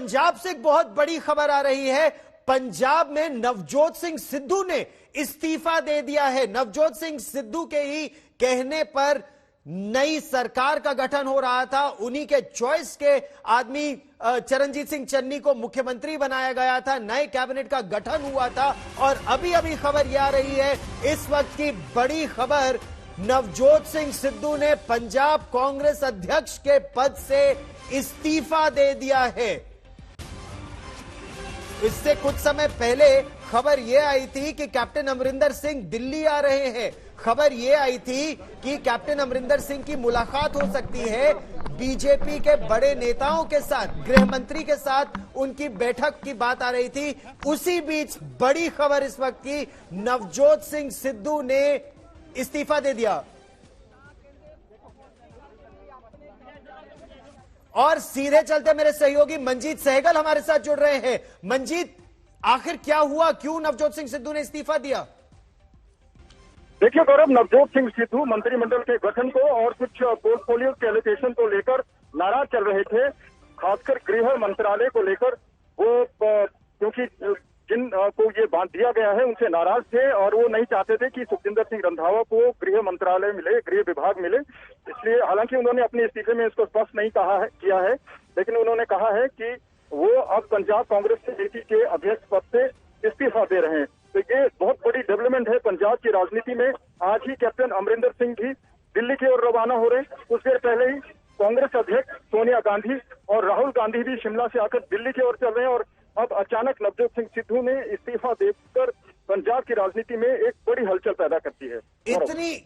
पंजाब से एक बहुत बड़ी खबर आ रही है। पंजाब में नवजोत सिंह सिद्धू ने इस्तीफा दे दिया है। नवजोत सिंह सिद्धू के ही कहने पर नई सरकार का गठन हो रहा था। उन्हीं के चॉइस के आदमी चरणजीत सिंह चन्नी को मुख्यमंत्री बनाया गया था। नए कैबिनेट का गठन हुआ था और अभी अभी खबर यह आ रही है, इस वक्त की बड़ी खबर, नवजोत सिंह सिद्धू ने पंजाब कांग्रेस अध्यक्ष के पद से इस्तीफा दे दिया है। इससे कुछ समय पहले खबर यह आई थी कि कैप्टन अमरिंदर सिंह दिल्ली आ रहे हैं। खबर यह आई थी कि कैप्टन अमरिंदर सिंह की मुलाकात हो सकती है बीजेपी के बड़े नेताओं के साथ, गृह मंत्री के साथ उनकी बैठक की बात आ रही थी। उसी बीच बड़ी खबर इस वक्त की, नवजोत सिंह सिद्धू ने इस्तीफा दे दिया। और सीधे चलते मेरे सहयोगी मंजीत सहगल हमारे साथ जुड़ रहे हैं। मंजीत, आखिर क्या हुआ, क्यों नवजोत सिंह सिद्धू ने इस्तीफा दिया? देखिए गौरव, नवजोत सिंह सिद्धू मंत्रिमंडल के गठन को और कुछ पोर्टफोलियो के एलोकेशन को लेकर नाराज चल रहे थे, खासकर गृह मंत्रालय को लेकर। वो क्योंकि जिन को ये बांध दिया गया है उनसे नाराज थे और वो नहीं चाहते थे कि सुखजिंदर सिंह रंधावा को गृह मंत्रालय मिले, गृह विभाग मिले। इसलिए हालांकि उन्होंने अपने इस्तीफे में इसको स्पष्ट नहीं किया है, लेकिन उन्होंने कहा है कि वो अब पंजाब कांग्रेस कमेटी के अध्यक्ष पद से इस्तीफा दे रहे हैं। तो ये बहुत बड़ी डेवलपमेंट है पंजाब की राजनीति में। आज ही कैप्टन अमरिंदर सिंह भी दिल्ली की ओर रवाना हो रहे हैं। कुछ देर पहले ही कांग्रेस अध्यक्ष सोनिया गांधी और राहुल गांधी भी शिमला से आकर दिल्ली की ओर चल रहे हैं और अब अचानक नवजोत सिंह सिद्धू ने इस्तीफा देकर पंजाब की राजनीति में एक बड़ी हलचल पैदा करती है।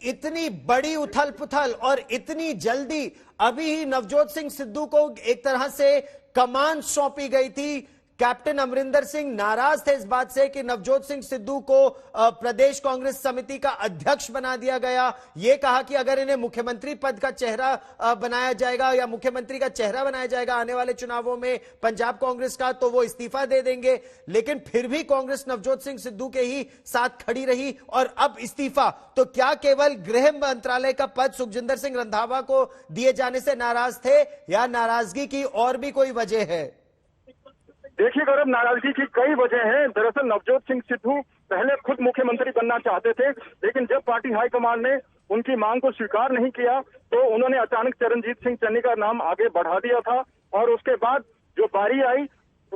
इतनी बड़ी उथल पुथल और इतनी जल्दी अभी ही नवजोत सिंह सिद्धू को एक तरह से कमान सौंपी गई थी। कैप्टन अमरिंदर सिंह नाराज थे इस बात से कि नवजोत सिंह सिद्धू को प्रदेश कांग्रेस समिति का अध्यक्ष बना दिया गया। यह कहा कि अगर इन्हें मुख्यमंत्री पद का चेहरा बनाया जाएगा या मुख्यमंत्री का चेहरा बनाया जाएगा आने वाले चुनावों में पंजाब कांग्रेस का, तो वो इस्तीफा दे देंगे। लेकिन फिर भी कांग्रेस नवजोत सिंह सिद्धू के ही साथ खड़ी रही और अब इस्तीफा। तो क्या केवल गृह मंत्रालय का पद सुखजिंदर सिंह रंधावा को दिए जाने से नाराज थे या नाराजगी की और भी कोई वजह है? देखिए गौरव, नाराजगी की कई वजह हैं। दरअसल नवजोत सिंह सिद्धू पहले खुद मुख्यमंत्री बनना चाहते थे, लेकिन जब पार्टी हाईकमान ने उनकी मांग को स्वीकार नहीं किया तो उन्होंने अचानक चरणजीत सिंह चन्नी का नाम आगे बढ़ा दिया था। और उसके बाद जो बारी आई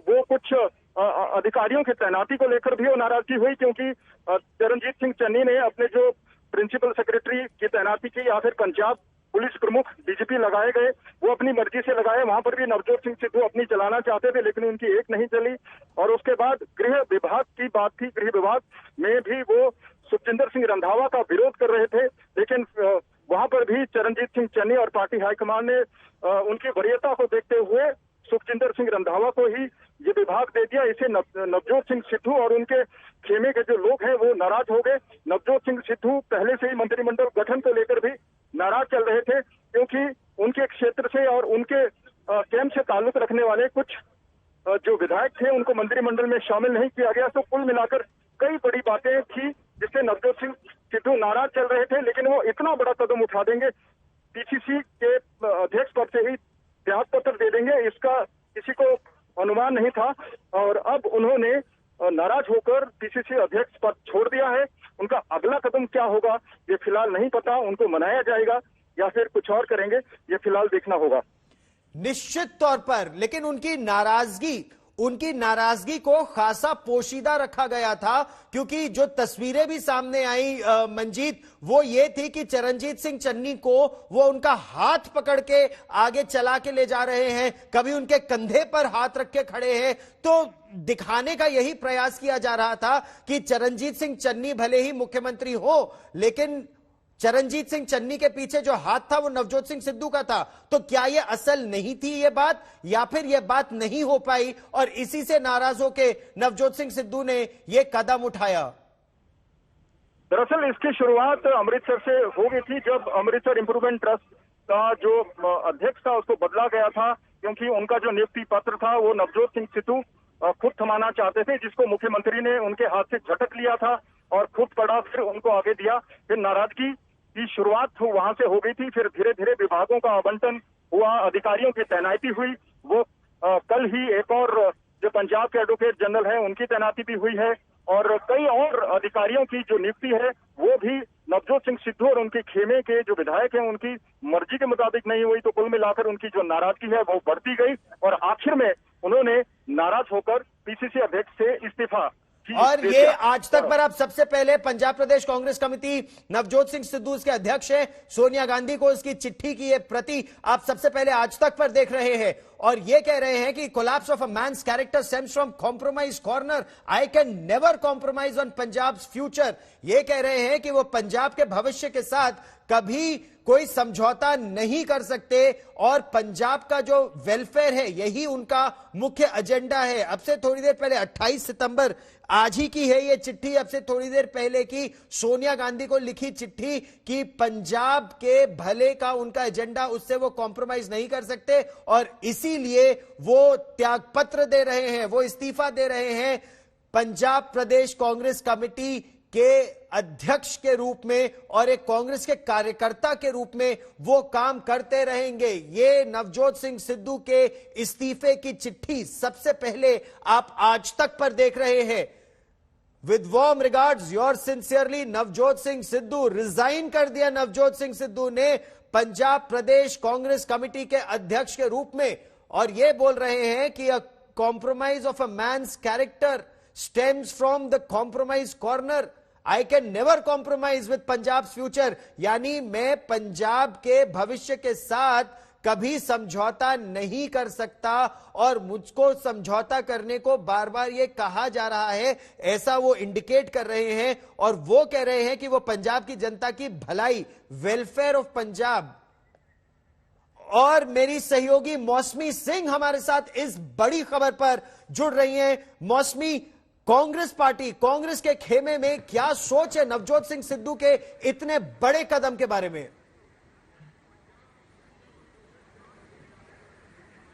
वो कुछ अधिकारियों की तैनाती को लेकर भी वो नाराजगी हुई, क्योंकि चरणजीत सिंह चन्नी ने अपने जो प्रिंसिपल सेक्रेटरी की तैनाती की या फिर पंजाब पुलिस प्रमुख डीजीपी लगाए गए, वो अपनी मर्जी से लगाए। वहां पर भी नवजोत सिंह सिद्धू अपनी चलाना चाहते थे, लेकिन उनकी एक नहीं चली। और उसके बाद गृह विभाग की बात थी, गृह विभाग में भी वो सुखजिंदर सिंह रंधावा का विरोध कर रहे थे, लेकिन वहां पर भी चरणजीत सिंह चन्नी और पार्टी हाईकमान ने उनकी वरीयता को देखते हुए सुखजिंदर सिंह रंधावा को ही ये विभाग दे दिया। इसे नवजोत सिंह सिद्धू और उनके खेमे के जो लोग हैं वो नाराज हो गए। नवजोत सिंह सिद्धू पहले से ही मंत्रिमंडल गठन को लेकर भी नाराज चल रहे थे, क्योंकि उनके क्षेत्र से और उनके कैंप से ताल्लुक रखने वाले कुछ जो विधायक थे उनको मंत्रिमंडल में शामिल नहीं किया गया। तो कुल मिलाकर कई बड़ी बातें थी जिससे नवजोत सिंह सिद्धू नाराज चल रहे थे, लेकिन वो इतना बड़ा कदम उठा देंगे, पीसीसी के अध्यक्ष पद से ही त्याग पत्र दे देंगे, इसका किसी को अनुमान नहीं था। और अब उन्होंने नाराज होकर पीसीसी अध्यक्ष पद छोड़ दिया है। उनका अगला कदम क्या होगा ये फिलहाल नहीं पता। उनको मनाया जाएगा या फिर कुछ और करेंगे, ये फिलहाल देखना होगा। निश्चित तौर पर, लेकिन उनकी नाराजगी को खासा पोशीदा रखा गया था, क्योंकि जो तस्वीरें भी सामने आई मंजीत, वो ये थी कि चरणजीत सिंह चन्नी को वो उनका हाथ पकड़ के आगे चला के ले जा रहे हैं, कभी उनके कंधे पर हाथ रख के खड़े हैं। तो दिखाने का यही प्रयास किया जा रहा था कि चरणजीत सिंह चन्नी भले ही मुख्यमंत्री हो, लेकिन चरणजीत सिंह चन्नी के पीछे जो हाथ था वो नवजोत सिंह सिद्धू का था। तो क्या ये असल नहीं थी ये बात, या फिर ये बात नहीं हो पाई और इसी से नाराज होकर नवजोत सिंह सिद्धू ने ये कदम उठाया? दरअसल इसकी शुरुआत अमृतसर से हो गई थी, जब अमृतसर इंप्रूवमेंट ट्रस्ट का जो अध्यक्ष था उसको बदला गया था, क्योंकि उनका जो नियुक्ति पत्र था वो नवजोत सिंह सिद्धू खुद थमाना चाहते थे, जिसको मुख्यमंत्री ने उनके हाथ से झटक लिया था और खुद पड़ा, फिर उनको आगे दिया। फिर नाराजगी की शुरुआत वहां से हो गई थी। फिर धीरे धीरे विभागों का आवंटन हुआ, अधिकारियों की तैनाती हुई, वो कल ही एक और जो पंजाब के एडवोकेट जनरल हैं उनकी तैनाती भी हुई है और कई और अधिकारियों की जो नियुक्ति है वो भी नवजोत सिंह सिद्धू और उनके खेमे के जो विधायक हैं उनकी मर्जी के मुताबिक नहीं हुई। तो कुल मिलाकर उनकी जो नाराजगी है वो बढ़ती गई और आखिर में उन्होंने नाराज होकर पीसीसी अध्यक्ष से इस्तीफा। और ये आज तक पर आप सबसे पहले पंजाब प्रदेश कांग्रेस कमेटी नवजोत सिंह सिद्धू इसके अध्यक्ष हैं, सोनिया गांधी को इसकी चिट्ठी की ये प्रति आप सबसे पहले आज तक पर देख रहे हैं और ये कह रहे हैं कि collapse of a man's character stems from compromise corner, I can never compromise on Punjab's future. ये कह रहे हैं कि वो पंजाब के भविष्य के साथ कभी कोई समझौता नहीं कर सकते और पंजाब का जो वेलफेयर है यही उनका मुख्य एजेंडा है। अब से थोड़ी देर पहले 28 सितंबर आज ही की है ये चिट्ठी, अब से थोड़ी देर पहले की सोनिया गांधी को लिखी चिट्ठी कि पंजाब के भले का उनका एजेंडा, उससे वो कॉम्प्रोमाइज नहीं कर सकते और इसीलिए वो त्यागपत्र दे रहे हैं, वो इस्तीफा दे रहे हैं पंजाब प्रदेश कांग्रेस कमेटी के अध्यक्ष के रूप में और एक कांग्रेस के कार्यकर्ता के रूप में वो काम करते रहेंगे। ये नवजोत सिंह सिद्धू के इस्तीफे की चिट्ठी सबसे पहले आप आज तक पर देख रहे हैं। With warm regards your sincerely Navjot Singh Sidhu. Resign कर दिया नवजोत सिंह सिद्धू ने पंजाब प्रदेश कांग्रेस कमेटी के अध्यक्ष के रूप में और ये बोल रहे हैं कि a compromise of a man's character stems from the compromise corner. I can never compromise with Punjab's future. यानी मैं पंजाब के भविष्य के साथ कभी समझौता नहीं कर सकता और मुझको समझौता करने को बार बार ये कहा जा रहा है, ऐसा वो इंडिकेट कर रहे हैं और वो कह रहे हैं कि वो पंजाब की जनता की भलाई, वेलफेयर ऑफ पंजाब। और मेरी सहयोगी मौसमी सिंह हमारे साथ इस बड़ी खबर पर जुड़ रही हैं। मौसमी, कांग्रेस पार्टी, कांग्रेस के खेमे में क्या सोच है नवजोत सिंह सिद्धू के इतने बड़े कदम के बारे में?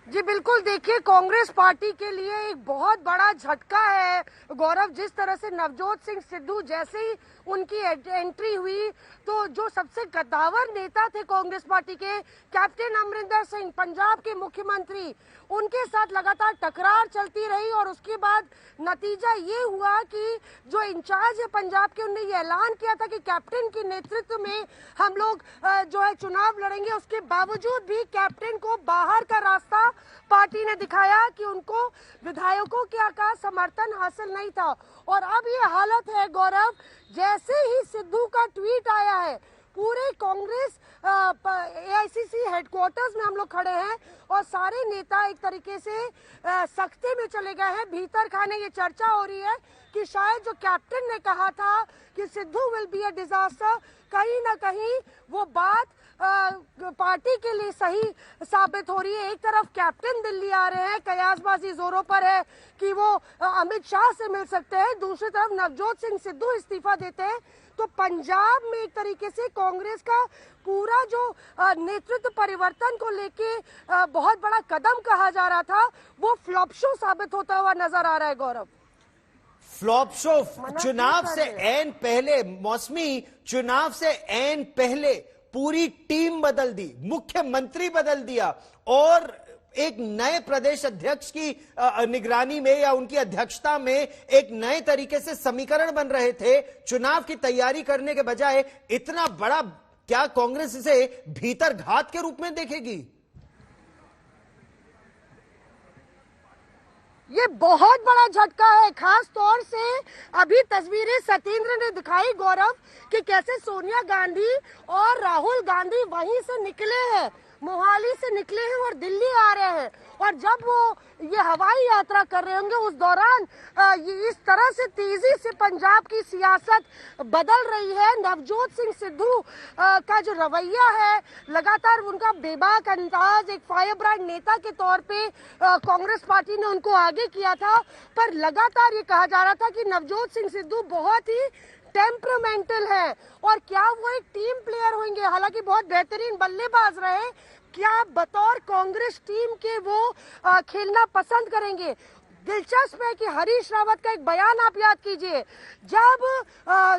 जी बिल्कुल, देखिए कांग्रेस पार्टी के लिए एक बहुत बड़ा झटका है गौरव। जिस तरह से नवजोत सिंह सिद्धू जैसे ही उनकी एंट्री हुई तो जो सबसे कद्दावर नेता थे कांग्रेस पार्टी के कैप्टन अमरिंदर सिंह, पंजाब के मुख्यमंत्री, उनके साथ लगातार टकरार चलती रही और उसके बाद नतीजा ये हुआ कि जो इंचार्ज है पंजाब के, उन्होंने ये ऐलान किया था कि कैप्टन के नेतृत्व में हम लोग जो है चुनाव लड़ेंगे। उसके बावजूद भी कैप्टन को बाहर का रास्ता पार्टी ने दिखाया कि उनको विधायकों का समर्थन हासिल नहीं था और अब ये हालत है गौरव, जैसे ही सिद्धू का ट्वीट आया है पूरे कांग्रेस एआईसीसी हेडक्वार्टर्स में हम लोग खड़े हैं और सारे नेता एक तरीके से सख्ते में चले गए हैं भीतर खाने। ये चर्चा हो रही है कि शायद जो कैप्टन ने कहा था कि Sidhu will be a disaster, कहीं ना कहीं वो बात पार्टी के लिए सही साबित हो रही है। एक तरफ कैप्टन दिल्ली आ रहे हैं, कयासबाजी जोरों पर है कि वो अमित शाह से मिल सकते हैं, दूसरी तरफ नवजोत सिंह सिद्धू इस्तीफा देते हैं। तो पंजाब में एक तरीके से कांग्रेस का पूरा जो नेतृत्व परिवर्तन को लेके बहुत बड़ा कदम कहा जा रहा था, वो फ्लॉप शो साबित होता हुआ नजर आ रहा है गौरव। फ्लॉप शो, चुनाव से ऐन पहले, मौसमी, चुनाव से ऐन पहले पूरी टीम बदल दी, मुख्यमंत्री बदल दिया और एक नए प्रदेश अध्यक्ष की निगरानी में या उनकी अध्यक्षता में एक नए तरीके से समीकरण बन रहे थे। चुनाव की तैयारी करने के बजाय इतना बड़ा, क्या कांग्रेस इसे भीतर घात के रूप में देखेगी? ये बहुत बड़ा झटका है, खास तौर से अभी तस्वीरें सत्येंद्र ने दिखाई गौरव कि कैसे सोनिया गांधी और राहुल गांधी वहीं से निकले हैं, मोहाली से निकले हैं और दिल्ली आ रहे हैं और जब वो ये हवाई यात्रा कर रहे होंगे उस दौरान ये इस तरह से तेजी से पंजाब की सियासत बदल रही है। नवजोत सिंह सिद्धू का जो रवैया है, लगातार उनका बेबाक अंदाज, एक फायर ब्रांड नेता के तौर पे कांग्रेस पार्टी ने उनको आगे किया था, पर लगातार ये कहा जा रहा था कि नवजोत सिंह सिद्धू बहुत ही टेम्परामेंटल है और क्या वो एक टीम प्लेयर होंगे। हालांकि बहुत बेहतरीन बल्लेबाज रहे, क्या बतौर कांग्रेस टीम के वो खेलना पसंद करेंगे? दिलचस्प है कि हरीश रावत का एक बयान आप याद कीजिए, जब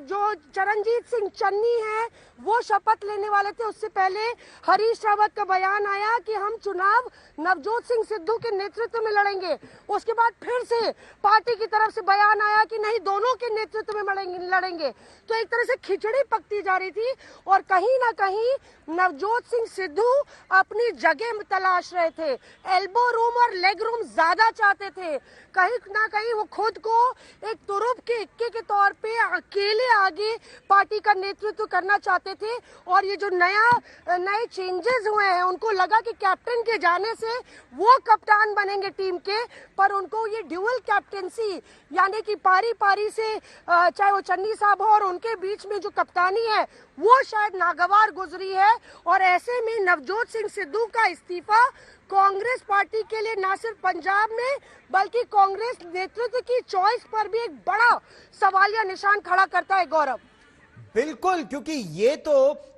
जो चरणजीत सिंह चन्नी है वो शपथ लेने वाले थे, उससे पहले हरीश रावत का बयान आया कि हम चुनाव नवजोत सिंह सिद्धू के नेतृत्व में लड़ेंगे। उसके बाद फिर से पार्टी की तरफ से बयान आया कि नहीं, दोनों के नेतृत्व में लड़ेंगे। तो एक तरह से खिचड़ी पकती जा रही थी और कहीं ना कहीं नवजोत सिंह सिद्धू अपनी जगह तलाश रहे थे, एल्बो रूम और लेग रूम ज्यादा चाहते थे। कहीं ना कहीं वो खुद को एक तुरुप के इक्के के तौर पे अकेले आगे पार्टी का नेतृत्व करना चाहते थे। और ये जो नए चेंजेस हुए हैं, उनको लगा कि कैप्टन के जाने से वो कप्तान बनेंगे टीम के, पर उनको ये ड्यूअल कैप्टेंसी यानी कि पारी पारी से चाहे वो चन्नी साहब हो और उनके बीच में जो कप्तानी है वो शायद नागवार गुजरी है। और ऐसे में नवजोत सिंह सिद्धू का इस्तीफा कांग्रेस पार्टी के लिए न सिर्फ पंजाब में बल्कि कांग्रेस नेतृत्व की चॉइस पर भी एक बड़ा सवालिया निशान खड़ा करता है गौरव। बिल्कुल, क्योंकि ये तो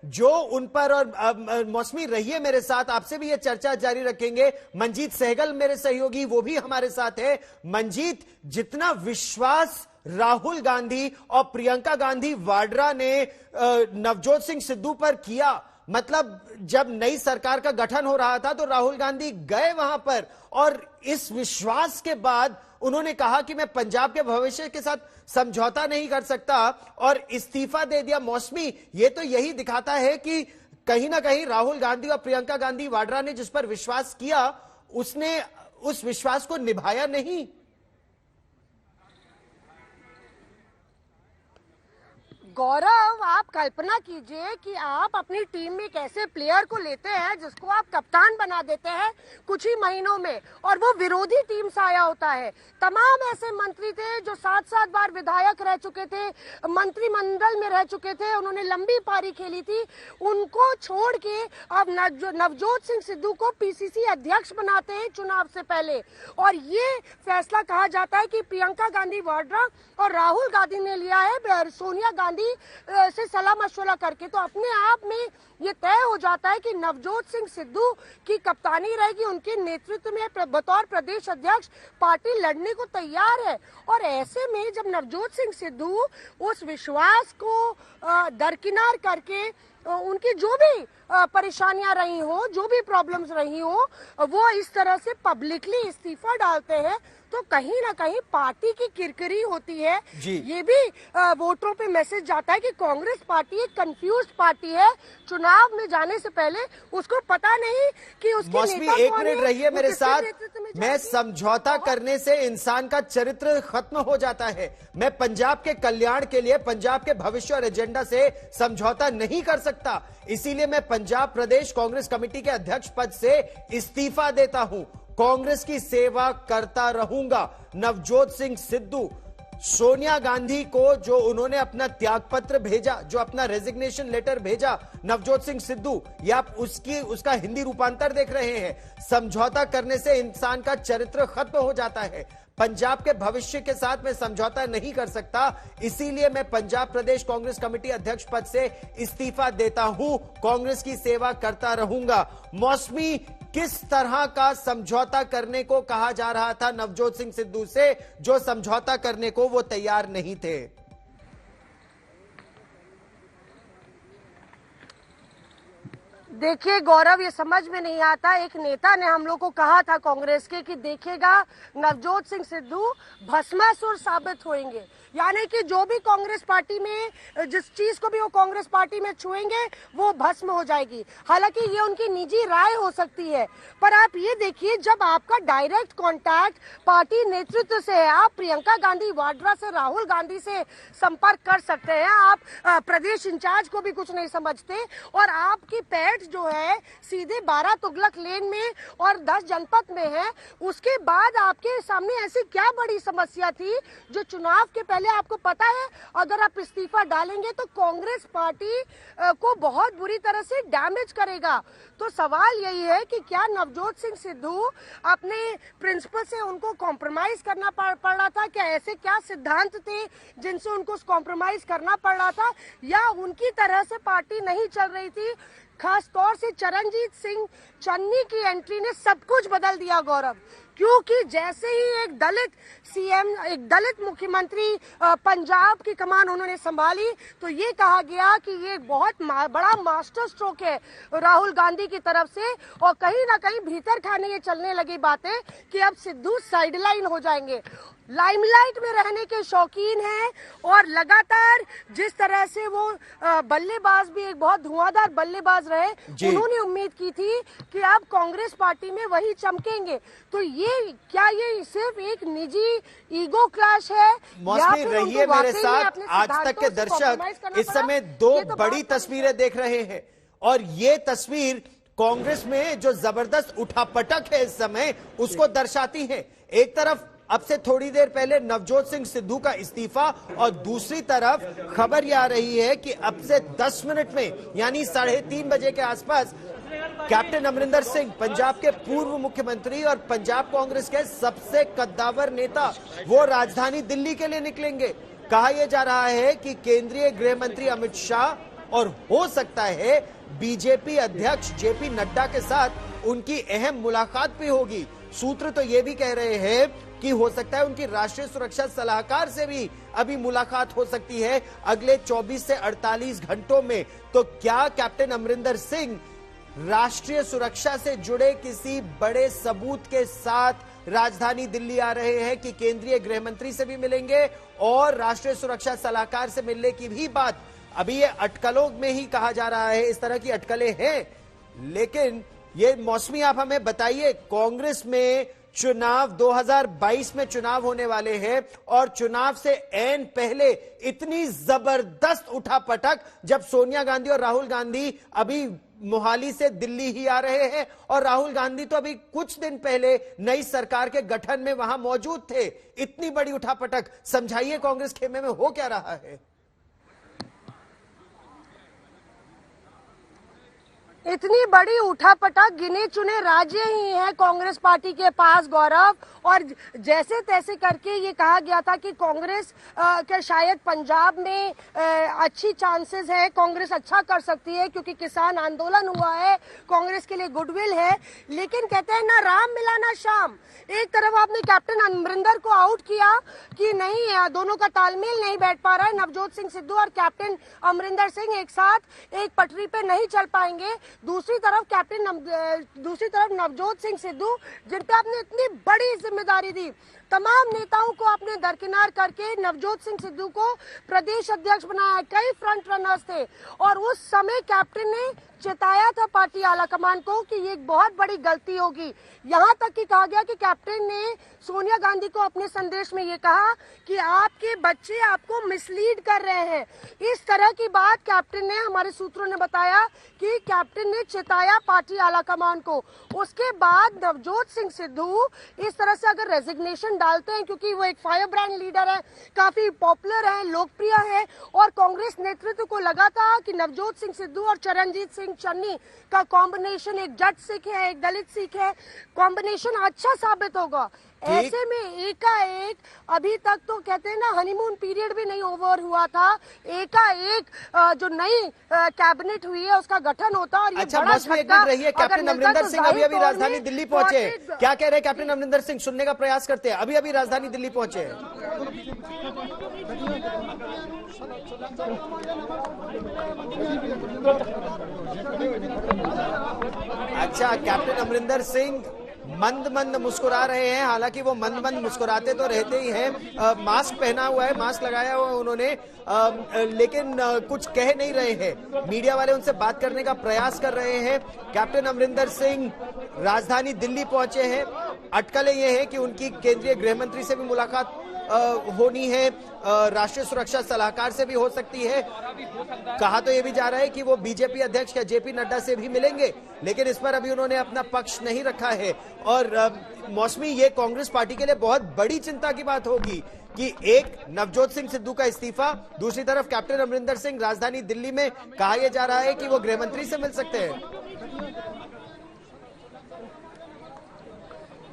जो उन पर, और मौसमी रहिए मेरे साथ, आपसे भी ये चर्चा जारी रखेंगे। मंजीत सहगल मेरे सहयोगी, वो भी हमारे साथ है। मंजीत, जितना विश्वास राहुल गांधी और प्रियंका गांधी वाड्रा ने नवजोत सिंह सिद्धू पर किया, मतलब जब नई सरकार का गठन हो रहा था तो राहुल गांधी गए वहां पर और इस विश्वास के बाद उन्होंने कहा कि मैं पंजाब के भविष्य के साथ समझौता नहीं कर सकता और इस्तीफा दे दिया। मौसमी, ये तो यही दिखाता है कि कहीं ना कहीं राहुल गांधी और प्रियंका गांधी वाड्रा ने जिस पर विश्वास किया, उसने उस विश्वास को निभाया नहीं। गौरव, आप कल्पना कीजिए कि आप अपनी टीम में एक ऐसे प्लेयर को लेते हैं जिसको आप कप्तान बना देते हैं कुछ ही महीनों में, और वो विरोधी टीम से आया होता है। तमाम ऐसे मंत्री थे जो 7-7 बार विधायक रह चुके थे, मंत्रिमंडल में रह चुके थे, उन्होंने लंबी पारी खेली थी। उनको छोड़ के अब नवजोत सिंह सिद्धू को पीसीसी अध्यक्ष बनाते हैं चुनाव से पहले, और ये फैसला कहा जाता है कि प्रियंका गांधी वाड्रा और राहुल गांधी ने लिया है सोनिया गांधी से सलाह मशवरा करके। तो अपने आप में ये तय हो जाता है कि नवजोत सिंह सिद्धू की कप्तानी रहेगी, उनके नेतृत्व में बतौर प्रदेश अध्यक्ष पार्टी लड़ने को तैयार है। और ऐसे में जब नवजोत सिंह सिद्धू उस विश्वास को दरकिनार करके उनकी जो भी परेशानियां रही हो, जो भी प्रॉब्लम्स रही हो, वो इस तरह से पब्लिकली इस्तीफा डालते हैं, तो कहीं ना कहीं पार्टी की किरकिरी होती है। ये भी वोटरों पे मैसेज जाता है कि कांग्रेस पार्टी एक कंफ्यूज्ड पार्टी है। चुनाव में जाने से पहले उसको पता नहीं कि उसके मौसमी, एक मिनट रहिए मेरे साथ। मैं समझौता करने से इंसान का चरित्र खत्म हो जाता है। मैं पंजाब के कल्याण के लिए, पंजाब के भविष्य और एजेंडा से समझौता नहीं कर सकता, इसीलिए मैं पंजाब प्रदेश कांग्रेस कमेटी के अध्यक्ष पद से इस्तीफा देता हूं। कांग्रेस की सेवा करता रहूंगा। नवजोत सिंह सिद्धू, सोनिया गांधी को जो उन्होंने अपना त्यागपत्र भेजा, जो अपना रेजिग्नेशन लेटर भेजा, नवजोत सिंह सिद्धू, ये आप उसका हिंदी रूपांतर देख रहे हैं। समझौता करने से इंसान का चरित्र खत्म हो जाता है। पंजाब के भविष्य के साथ मैं समझौता नहीं कर सकता, इसीलिए मैं पंजाब प्रदेश कांग्रेस कमेटी अध्यक्ष पद से इस्तीफा देता हूं। कांग्रेस की सेवा करता रहूंगा। मौसमी, किस तरह का समझौता करने को कहा जा रहा था नवजोत सिंह सिद्धू से, जो समझौता करने को वो तैयार नहीं थे? देखिए गौरव, ये समझ में नहीं आता। एक नेता ने हम लोग को कहा था कांग्रेस के कि देखिएगा नवजोत सिंह सिद्धू भस्मासुर साबित होंगे, यानी कि जो भी कांग्रेस पार्टी में, जिस चीज को भी वो कांग्रेस पार्टी में छुएंगे वो भस्म हो जाएगी। हालांकि ये उनकी निजी राय हो सकती है, पर आप ये देखिए, जब आपका डायरेक्ट कांटेक्ट पार्टी नेतृत्व से है, आप प्रियंका गांधी वाड्रा से, राहुल गांधी से संपर्क कर सकते हैं, आप प्रदेश इंचार्ज को भी कुछ नहीं समझते, और आपकी पैठ जो है सीधे 12 तुगलक लेन में और 10 जनपद में है। उसके बाद आपके सामने ऐसी क्या बड़ी समस्या थी जो चुनाव के पहले आपको पता है अगर आप इस्तीफा डालेंगे तो कांग्रेस पार्टी को बहुत बुरी तरह से डैमेज करेगा? तो सवाल यही है कि क्या नवजोत सिंह सिद्धू अपने प्रिंसिपल से उनको कॉम्प्रोमाइज करना पड़ रहा था? क्या ऐसे क्या सिद्धांत थे जिनसे उनको कॉम्प्रोमाइज करना पड़ रहा था, या उनकी तरह से पार्टी नहीं चल रही थी? खास तौर से चरणजीत सिंह चन्नी की एंट्री ने सब कुछ बदल दिया गौरव, क्योंकि जैसे ही एक दलित सीएम, एक दलित मुख्यमंत्री पंजाब की कमान उन्होंने संभाली, तो ये कहा गया कि ये बहुत बड़ा मास्टर स्ट्रोक है राहुल गांधी की तरफ से, और कहीं ना कहीं भीतर खाने ये चलने लगी बातें कि अब सिद्धू साइडलाइन हो जाएंगे। लाइमलाइट में रहने के शौकीन हैं और लगातार जिस तरह से वो बल्लेबाज भी एक बहुत धुआंधार बल्लेबाज रहे, उन्होंने उम्मीद की थी कि अब कांग्रेस पार्टी में वही चमकेंगे। तो ये क्या ये सिर्फ एक निजी ईगो क्लैश है? मौसमी रहिए मेरे साथ, आज तक के दर्शक इस समय दो बड़ी तस्वीरें देख रहे हैं, और ये तस्वीर कांग्रेस में जो जबरदस्त उठापटक है इस समय उसको दर्शाती है। एक तरफ अब से थोड़ी देर पहले नवजोत सिंह सिद्धू का इस्तीफा, और दूसरी तरफ खबर यह आ रही है कि अब से 10 मिनट में यानी 3:30 बजे के आसपास कैप्टन अमरिंदर सिंह, पंजाब के पूर्व मुख्यमंत्री और पंजाब कांग्रेस के सबसे कद्दावर नेता, वो राजधानी दिल्ली के लिए निकलेंगे। कहा यह जा रहा है कि केंद्रीय गृह मंत्री अमित शाह और हो सकता है बीजेपी अध्यक्ष जेपी नड्डा के साथ उनकी अहम मुलाकात भी होगी। सूत्र तो ये भी कह रहे हैं कि हो सकता है उनकी राष्ट्रीय सुरक्षा सलाहकार से भी अभी मुलाकात हो सकती है अगले 24 से 48 घंटों में। तो क्या कैप्टन अमरिंदर सिंह राष्ट्रीय सुरक्षा से जुड़े किसी बड़े सबूत के साथ राजधानी दिल्ली आ रहे हैं कि केंद्रीय गृह मंत्री से भी मिलेंगे और राष्ट्रीय सुरक्षा सलाहकार से मिलने की भी बात अभी ये अटकलों में ही कहा जा रहा है। इस तरह की अटकलें हैं, लेकिन ये मौसमी आप हमें बताइए, कांग्रेस में चुनाव 2022 में चुनाव होने वाले हैं और चुनाव से ऐन पहले इतनी जबरदस्त उठापटक, जब सोनिया गांधी और राहुल गांधी अभी मोहाली से दिल्ली ही आ रहे हैं और राहुल गांधी तो अभी कुछ दिन पहले नई सरकार के गठन में वहां मौजूद थे। इतनी बड़ी उठापटक, समझाइए कांग्रेस खेमे में हो क्या रहा है? इतनी बड़ी उठापटक गिने चुने राज्य ही हैं कांग्रेस पार्टी के पास, गौरव, और जैसे तैसे करके ये कहा गया था कि कांग्रेस के शायद पंजाब में अच्छी चांसेस है, कांग्रेस अच्छा कर सकती है क्योंकि किसान आंदोलन हुआ है, कांग्रेस के लिए गुडविल है। लेकिन कहते हैं ना राम मिला ना श्याम। एक तरफ आपने कैप्टन अमरिंदर को आउट किया कि नहीं, दोनों का तालमेल नहीं बैठ पा रहा है, नवजोत सिंह सिद्धू और कैप्टन अमरिंदर सिंह एक साथ एक पटरी पे नहीं चल पाएंगे। दूसरी तरफ नवजोत सिंह सिद्धू, जिन पे आपने इतनी बड़ी जिम्मेदारी दी, तमाम नेताओं को आपने दरकिनार करके नवजोत सिंह सिद्धू को प्रदेश अध्यक्ष बनाया, कई फ्रंट रनर्स थे, और उस समय कैप्टन ने चेताया था पार्टी आला कमान को कि ये एक बहुत बड़ी गलती होगी। यहाँ तक कि कहा गया कि कैप्टन ने सोनिया गांधी को अपने संदेश में ये कहा कि आपके बच्चे आपको मिसलीड कर रहे हैं। इस तरह की बात कैप्टन ने, हमारे सूत्रों ने बताया कि कैप्टन ने चेताया पार्टी आला कमान को। उसके बाद नवजोत सिंह सिद्धू इस तरह से अगर रेजिग्नेशन डालते हैं, क्योंकि वो एक फायर ब्रांड लीडर है, काफी पॉपुलर है, लोकप्रिय है, और कांग्रेस नेतृत्व को लगा था कि नवजोत सिंह सिद्धू और चरणजीत सिंह चन्नी का कॉम्बिनेशन, एक जट सिख है, एक दलित सिख है, कॉम्बिनेशन अच्छा साबित होगा। ऐसे में एकाएक, अभी तक तो कहते हैं ना हनीमून पीरियड भी नहीं ओवर हुआ था, एकाएक जो नई कैबिनेट हुई है उसका गठन होता, और ये अच्छा, बड़ा झटका रही है। कैप्टन अमरिंदर सिंह अभी राजधानी दिल्ली पहुंचे, क्या कह रहे हैं कैप्टन अमरिंदर सिंह? सुनने का प्रयास करते हैं। अभी राजधानी दिल्ली पहुंचे। अच्छा, कैप्टन अमरिंदर सिंह मंद मंद मुस्कुरा रहे हैं। हालांकि वो मंद मंद मुस्कुराते तो रहते ही हैं, मास्क पहना हुआ है, मास्क लगाया हुआ है उन्होंने, लेकिन कुछ कह नहीं रहे हैं। मीडिया वाले उनसे बात करने का प्रयास कर रहे हैं। कैप्टन अमरिंदर सिंह राजधानी दिल्ली पहुंचे हैं। अटकलें ये हैं कि उनकी केंद्रीय गृह मंत्री से भी मुलाकात होनी है, राष्ट्रीय सुरक्षा सलाहकार से भी हो सकती है। कहा तो ये भी जा रहा है कि वो बीजेपी अध्यक्ष या जेपी नड्डा से भी मिलेंगे, लेकिन इस पर अभी उन्होंने अपना पक्ष नहीं रखा है। और मौसमी, ये कांग्रेस पार्टी के लिए बहुत बड़ी चिंता की बात होगी कि एक नवजोत सिंह सिद्धू का इस्तीफा, दूसरी तरफ कैप्टन अमरिंदर सिंह राजधानी दिल्ली में, कहा यह जा रहा है कि वो गृह मंत्री से मिल सकते हैं।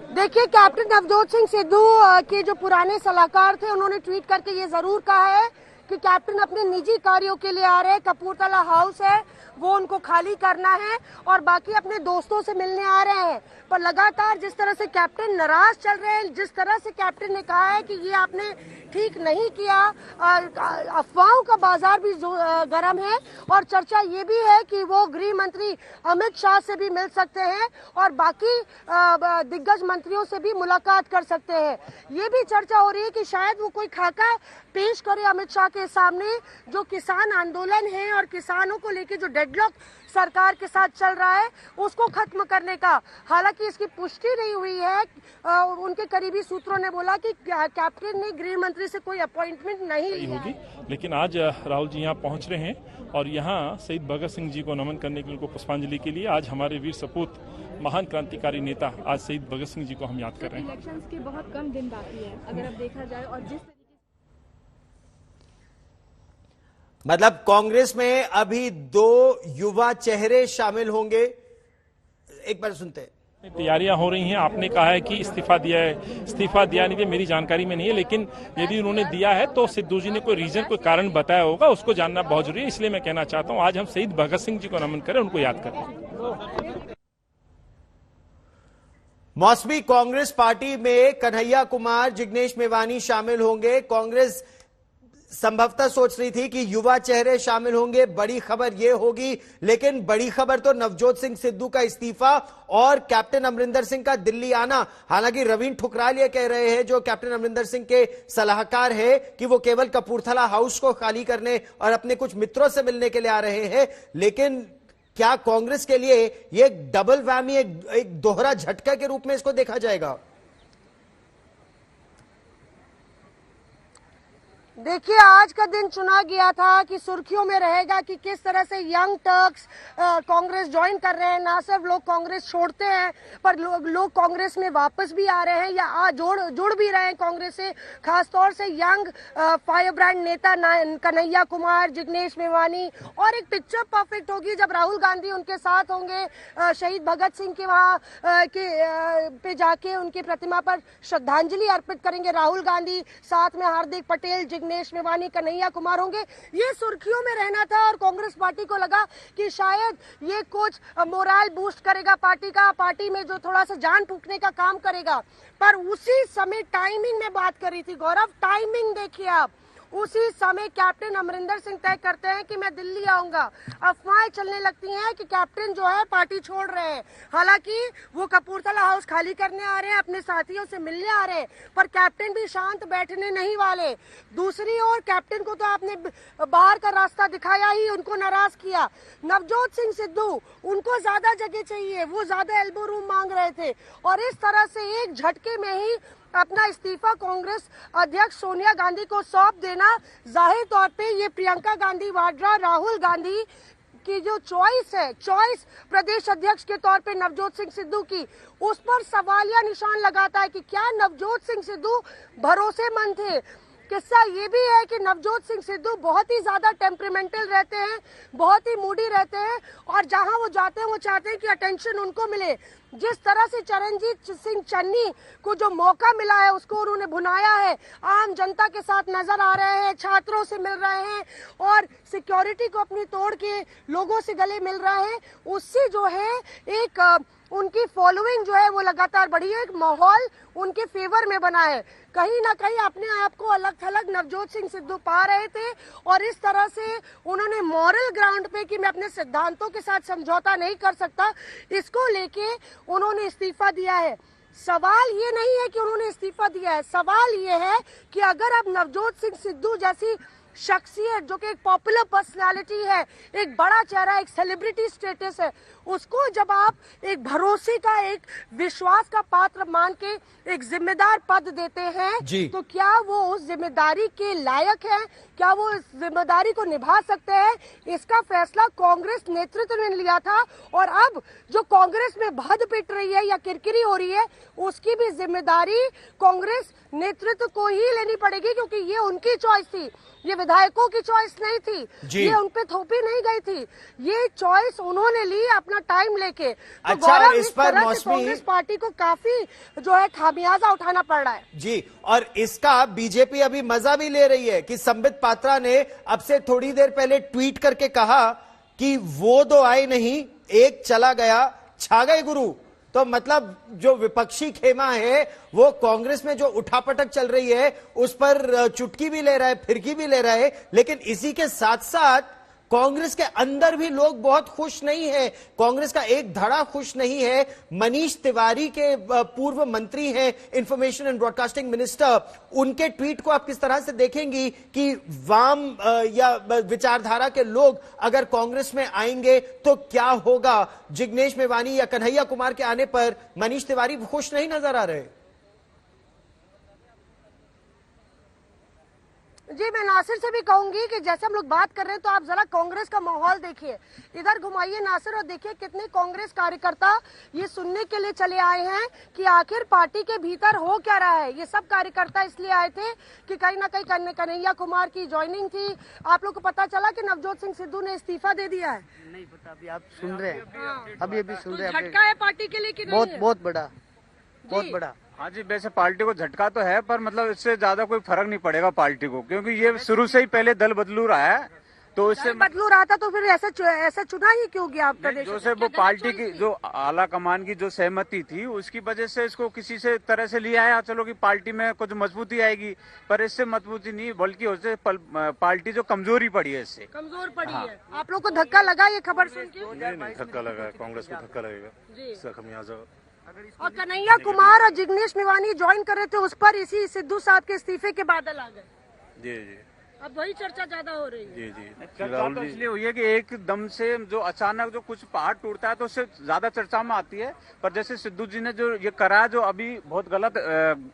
देखिए, कैप्टन नवजोत सिंह सिद्धू के जो पुराने सलाहकार थे, उन्होंने ट्वीट करके ये जरूर कहा है कि कैप्टन अपने निजी कार्यों के लिए आ रहे हैं, कपूरथला हाउस है वो उनको खाली करना है और बाकी अपने दोस्तों से मिलने आ रहे हैं। पर लगातार जिस तरह से कैप्टन नाराज चल रहे हैं, जिस तरह से कैप्टन ने कहा है कि ये आपने ठीक नहीं किया, अफवाहों का बाजार भी गर्म है और चर्चा ये भी है कि वो गृह मंत्री अमित शाह से भी मिल सकते हैं और बाकी दिग्गज मंत्रियों से भी मुलाकात कर सकते हैं। ये भी चर्चा हो रही है कि शायद वो कोई खाका पेश करे अमित शाह के सामने, जो किसान आंदोलन है और किसानों को लेकर जो डेडलॉक सरकार के साथ चल रहा है उसको खत्म करने का। हालांकि इसकी पुष्टि नहीं हुई है। उनके करीबी सूत्रों ने बोला कि कैप्टन ने गृह मंत्री से कोई अपॉइंटमेंट नहीं लिया होगी, लेकिन आज राहुल जी यहाँ पहुँच रहे हैं और यहाँ शहीद भगत सिंह जी को नमन करने के लिए, उनको पुष्पांजलि के लिए आज हमारे वीर सपूत महान क्रांतिकारी नेता आज शहीद भगत सिंह जी को हम याद कर रहे हैं। इलेक्शंस के बहुत कम दिन बाकी है अगर अब देखा जाए, और जिस मतलब कांग्रेस में अभी 2 युवा चेहरे शामिल होंगे। एक बार सुनते हैं। तैयारियां हो रही हैं। आपने कहा है कि इस्तीफा दिया है, इस्तीफा दिया नहीं दिया मेरी जानकारी में नहीं है, लेकिन यदि उन्होंने दिया है तो सिद्धू जी ने कोई रीजन, कोई कारण बताया होगा, उसको जानना बहुत जरूरी है। इसलिए मैं कहना चाहता हूं आज हम शहीद भगत सिंह जी को नमन करें, उनको याद करें। मौसमी कांग्रेस पार्टी में कन्हैया कुमार, जिग्नेश मेवानी शामिल होंगे। कांग्रेस संभवतः सोच रही थी कि युवा चेहरे शामिल होंगे, बड़ी खबर यह होगी, लेकिन बड़ी खबर तो नवजोत सिंह सिद्धू का इस्तीफा और कैप्टन अमरिंदर सिंह का दिल्ली आना। हालांकि रवीन ठुकराल ये कह रहे हैं, जो कैप्टन अमरिंदर सिंह के सलाहकार है, कि वो केवल कपूरथला हाउस को खाली करने और अपने कुछ मित्रों से मिलने के लिए आ रहे हैं। लेकिन क्या कांग्रेस के लिए ये डबल वैमी, एक दोहरा झटका के रूप में इसको देखा जाएगा? देखिए, आज का दिन चुना गया था कि सुर्खियों में रहेगा कि किस तरह से यंग टर्क्स कांग्रेस ज्वाइन कर रहे हैं। ना सिर्फ लोग कांग्रेस छोड़ते हैं, पर लोग कांग्रेस में वापस भी आ रहे हैं या जुड़ भी रहे हैं कांग्रेस से। खासतौर से यंग फायर ब्रांड नेता कन्हैया कुमार, जिग्नेश मेवानी, और एक पिक्चर परफेक्ट होगी जब राहुल गांधी उनके साथ होंगे, शहीद भगत सिंह के वहां पे जाके उनकी प्रतिमा पर श्रद्धांजलि अर्पित करेंगे राहुल गांधी, साथ में हार्दिक पटेल, जिग्नेश मेवानी, कन्हैया कुमार होंगे। ये सुर्खियों में रहना था और कांग्रेस पार्टी को लगा कि शायद ये कुछ मोरल बूस्ट करेगा पार्टी का, पार्टी में जो थोड़ा सा जान फूंकने का काम करेगा। पर उसी समय टाइमिंग में बात करी थी गौरव, टाइमिंग देखिए आप, उसी समय कैप्टन अमरिंदर सिंह तय करते हैं कि मैं दिल्ली आऊंगा। अफवाहें चलने लगती हैं कि कैप्टन जो है पार्टी छोड़ रहे हैं। हालांकि वो कपूरथला हाउस खाली करने आ रहे हैं, अपने साथियों से मिलने आ रहे हैं, पर कैप्टन भी शांत बैठने नहीं वाले। दूसरी ओर कैप्टन को तो आपने बाहर का रास्ता दिखाया ही, उनको नाराज किया। नवजोत सिंह सिद्धू, उनको ज्यादा जगह चाहिए, वो ज्यादा एल्बो रूम मांग रहे थे और इस तरह से एक झटके में ही अपना इस्तीफा कांग्रेस अध्यक्ष सोनिया गांधी को सौंप देना, जाहिर तौर पे ये प्रियंका गांधी वाड्रा, राहुल गांधी की जो चॉइस है, चॉइस प्रदेश अध्यक्ष के तौर पे नवजोत सिंह सिद्धू की, उस पर सवालिया निशान लगाता है कि क्या नवजोत सिंह सिद्धू भरोसेमंद थे। किस्सा ये भी है कि नवजोत सिंह सिद्धू बहुत ही ज्यादा टेम्परेमेंटल रहते हैं, बहुत ही मूडी रहते हैं और जहां वो जाते हैं वो चाहते हैं कि अटेंशन उनको मिले। जिस तरह से चरणजीत सिंह चन्नी को जो मौका मिला है उसको उन्होंने भुनाया है, आम जनता के साथ नजर आ रहे हैं, छात्रों से मिल रहे हैं और सिक्योरिटी को अपनी तोड़ के लोगों से गले मिल रहे हैं। उससे जो है एक उनकी फॉलोइंग जो है वो लगातार बढ़ी है, एक माहौल उनके फेवर में बना है। कहीं ना कहीं अपने आप को अलग थलग नवजोत सिंह सिद्धू पा रहे थे और इस तरह से उन्होंने मॉरल ग्राउंड पे कि मैं अपने सिद्धांतों के साथ समझौता नहीं कर सकता, इसको लेके उन्होंने इस्तीफा दिया है। सवाल ये नहीं है कि उन्होंने इस्तीफा दिया है, सवाल ये है कि अगर अब नवजोत सिंह सिद्धू जैसी शख्सियत जो कि एक पॉपुलर पर्सनालिटी है, एक बड़ा चेहरा, एक सेलिब्रिटी स्टेटस है, उसको जब आप एक भरोसे का, एक विश्वास का पात्र मान के एक जिम्मेदार पद देते हैं, तो क्या वो उस जिम्मेदारी के लायक है, क्या वो इस जिम्मेदारी को निभा सकते हैं? इसका फैसला कांग्रेस नेतृत्व ने लिया था और अब जो कांग्रेस में भद पिट रही है या किरकिरी हो रही है, उसकी भी जिम्मेदारी कांग्रेस नेतृत्व को ही लेनी पड़ेगी, क्योंकि ये उनकी चॉइस थी। ये विधायकों की चॉइस नहीं थी, जी। ये उनपे थोपी नहीं गई थी, ये चॉइस उन्होंने ली अपना टाइम लेके। तो अच्छा, गौरव, इस पर तरह से मौसमी कांग्रेस पार्टी को काफी जो है खामियाजा उठाना पड़ रहा है। जी, और इसका बीजेपी अभी मजा भी ले रही है कि संबित पात्रा ने अब से थोड़ी देर पहले ट्वीट करके कहा कि वो दो आए नहीं, एक चला गया, छा गए गुरु। तो मतलब जो विपक्षी खेमा है वो कांग्रेस में जो उठापटक चल रही है उस पर चुटकी भी ले रहा है, फिरकी भी ले रहा है, लेकिन इसी के साथ साथ कांग्रेस के अंदर भी लोग बहुत खुश नहीं है। कांग्रेस का एक धड़ा खुश नहीं है। मनीष तिवारी के पूर्व मंत्री हैं, इंफॉर्मेशन एंड ब्रॉडकास्टिंग मिनिस्टर, उनके ट्वीट को आप किस तरह से देखेंगी कि वाम या विचारधारा के लोग अगर कांग्रेस में आएंगे तो क्या होगा? जिग्नेश मेवानी या कन्हैया कुमार के आने पर मनीष तिवारी खुश नहीं नजर आ रहे। जी, मैं नासिर से भी कहूंगी कि जैसे हम लोग बात कर रहे हैं तो आप जरा कांग्रेस का माहौल देखिए, इधर घुमाइए नासिर और देखिए कितने कांग्रेस कार्यकर्ता ये सुनने के लिए चले आए हैं कि आखिर पार्टी के भीतर हो क्या रहा है। ये सब कार्यकर्ता इसलिए आए थे कि कहीं ना कहीं कन्हैया कुमार की ज्वाइनिंग थी। आप लोग को पता चला कि नवजोत सिंह सिद्धू ने इस्तीफा दे दिया है। नहीं पता, अभी आप सुन रहे हैं, अभी सुन रहे हैं। झटका है पार्टी के लिए कि नहीं है? बहुत बड़ा, बहुत बड़ा। हाँ जी, वैसे पार्टी को झटका तो है, पर मतलब इससे ज्यादा कोई फर्क नहीं पड़ेगा पार्टी को, क्योंकि ये शुरू से ही पहले दल बदलू रहा है। तो इससे बदलू रहा था तो फिर ऐसा चुना ही क्यों गया आप प्रदेश? जो से वो पार्टी की जो आला कमान की जो सहमति थी उसकी वजह से इसको किसी से तरह से लिया है। चलो कि पार्टी में कुछ मजबूती आएगी, पर इससे मजबूती नहीं बल्कि उससे पार्टी जो कमजोरी पड़ी है, इससे कमजोर पड़ी है। आप लोग को धक्का लगा ये खबर सुन के? नहीं, धक्का लगा है, कांग्रेस को धक्का लगेगा। और कन्हैया कुमार और जिग्नेश मेवानी ज्वाइन कर रहे थे, उस पर इसी सिद्धू साहब के इस्तीफे के बादल आ गए। जी जी, अब वही चर्चा ज्यादा हो रही है। जी जी। चर्चा तो इसलिए हुई है कि एकदम से जो अचानक जो कुछ पहाड़ टूटता है तो उससे ज्यादा चर्चा में आती है। पर जैसे सिद्धू जी ने जो ये करा, जो अभी बहुत गलत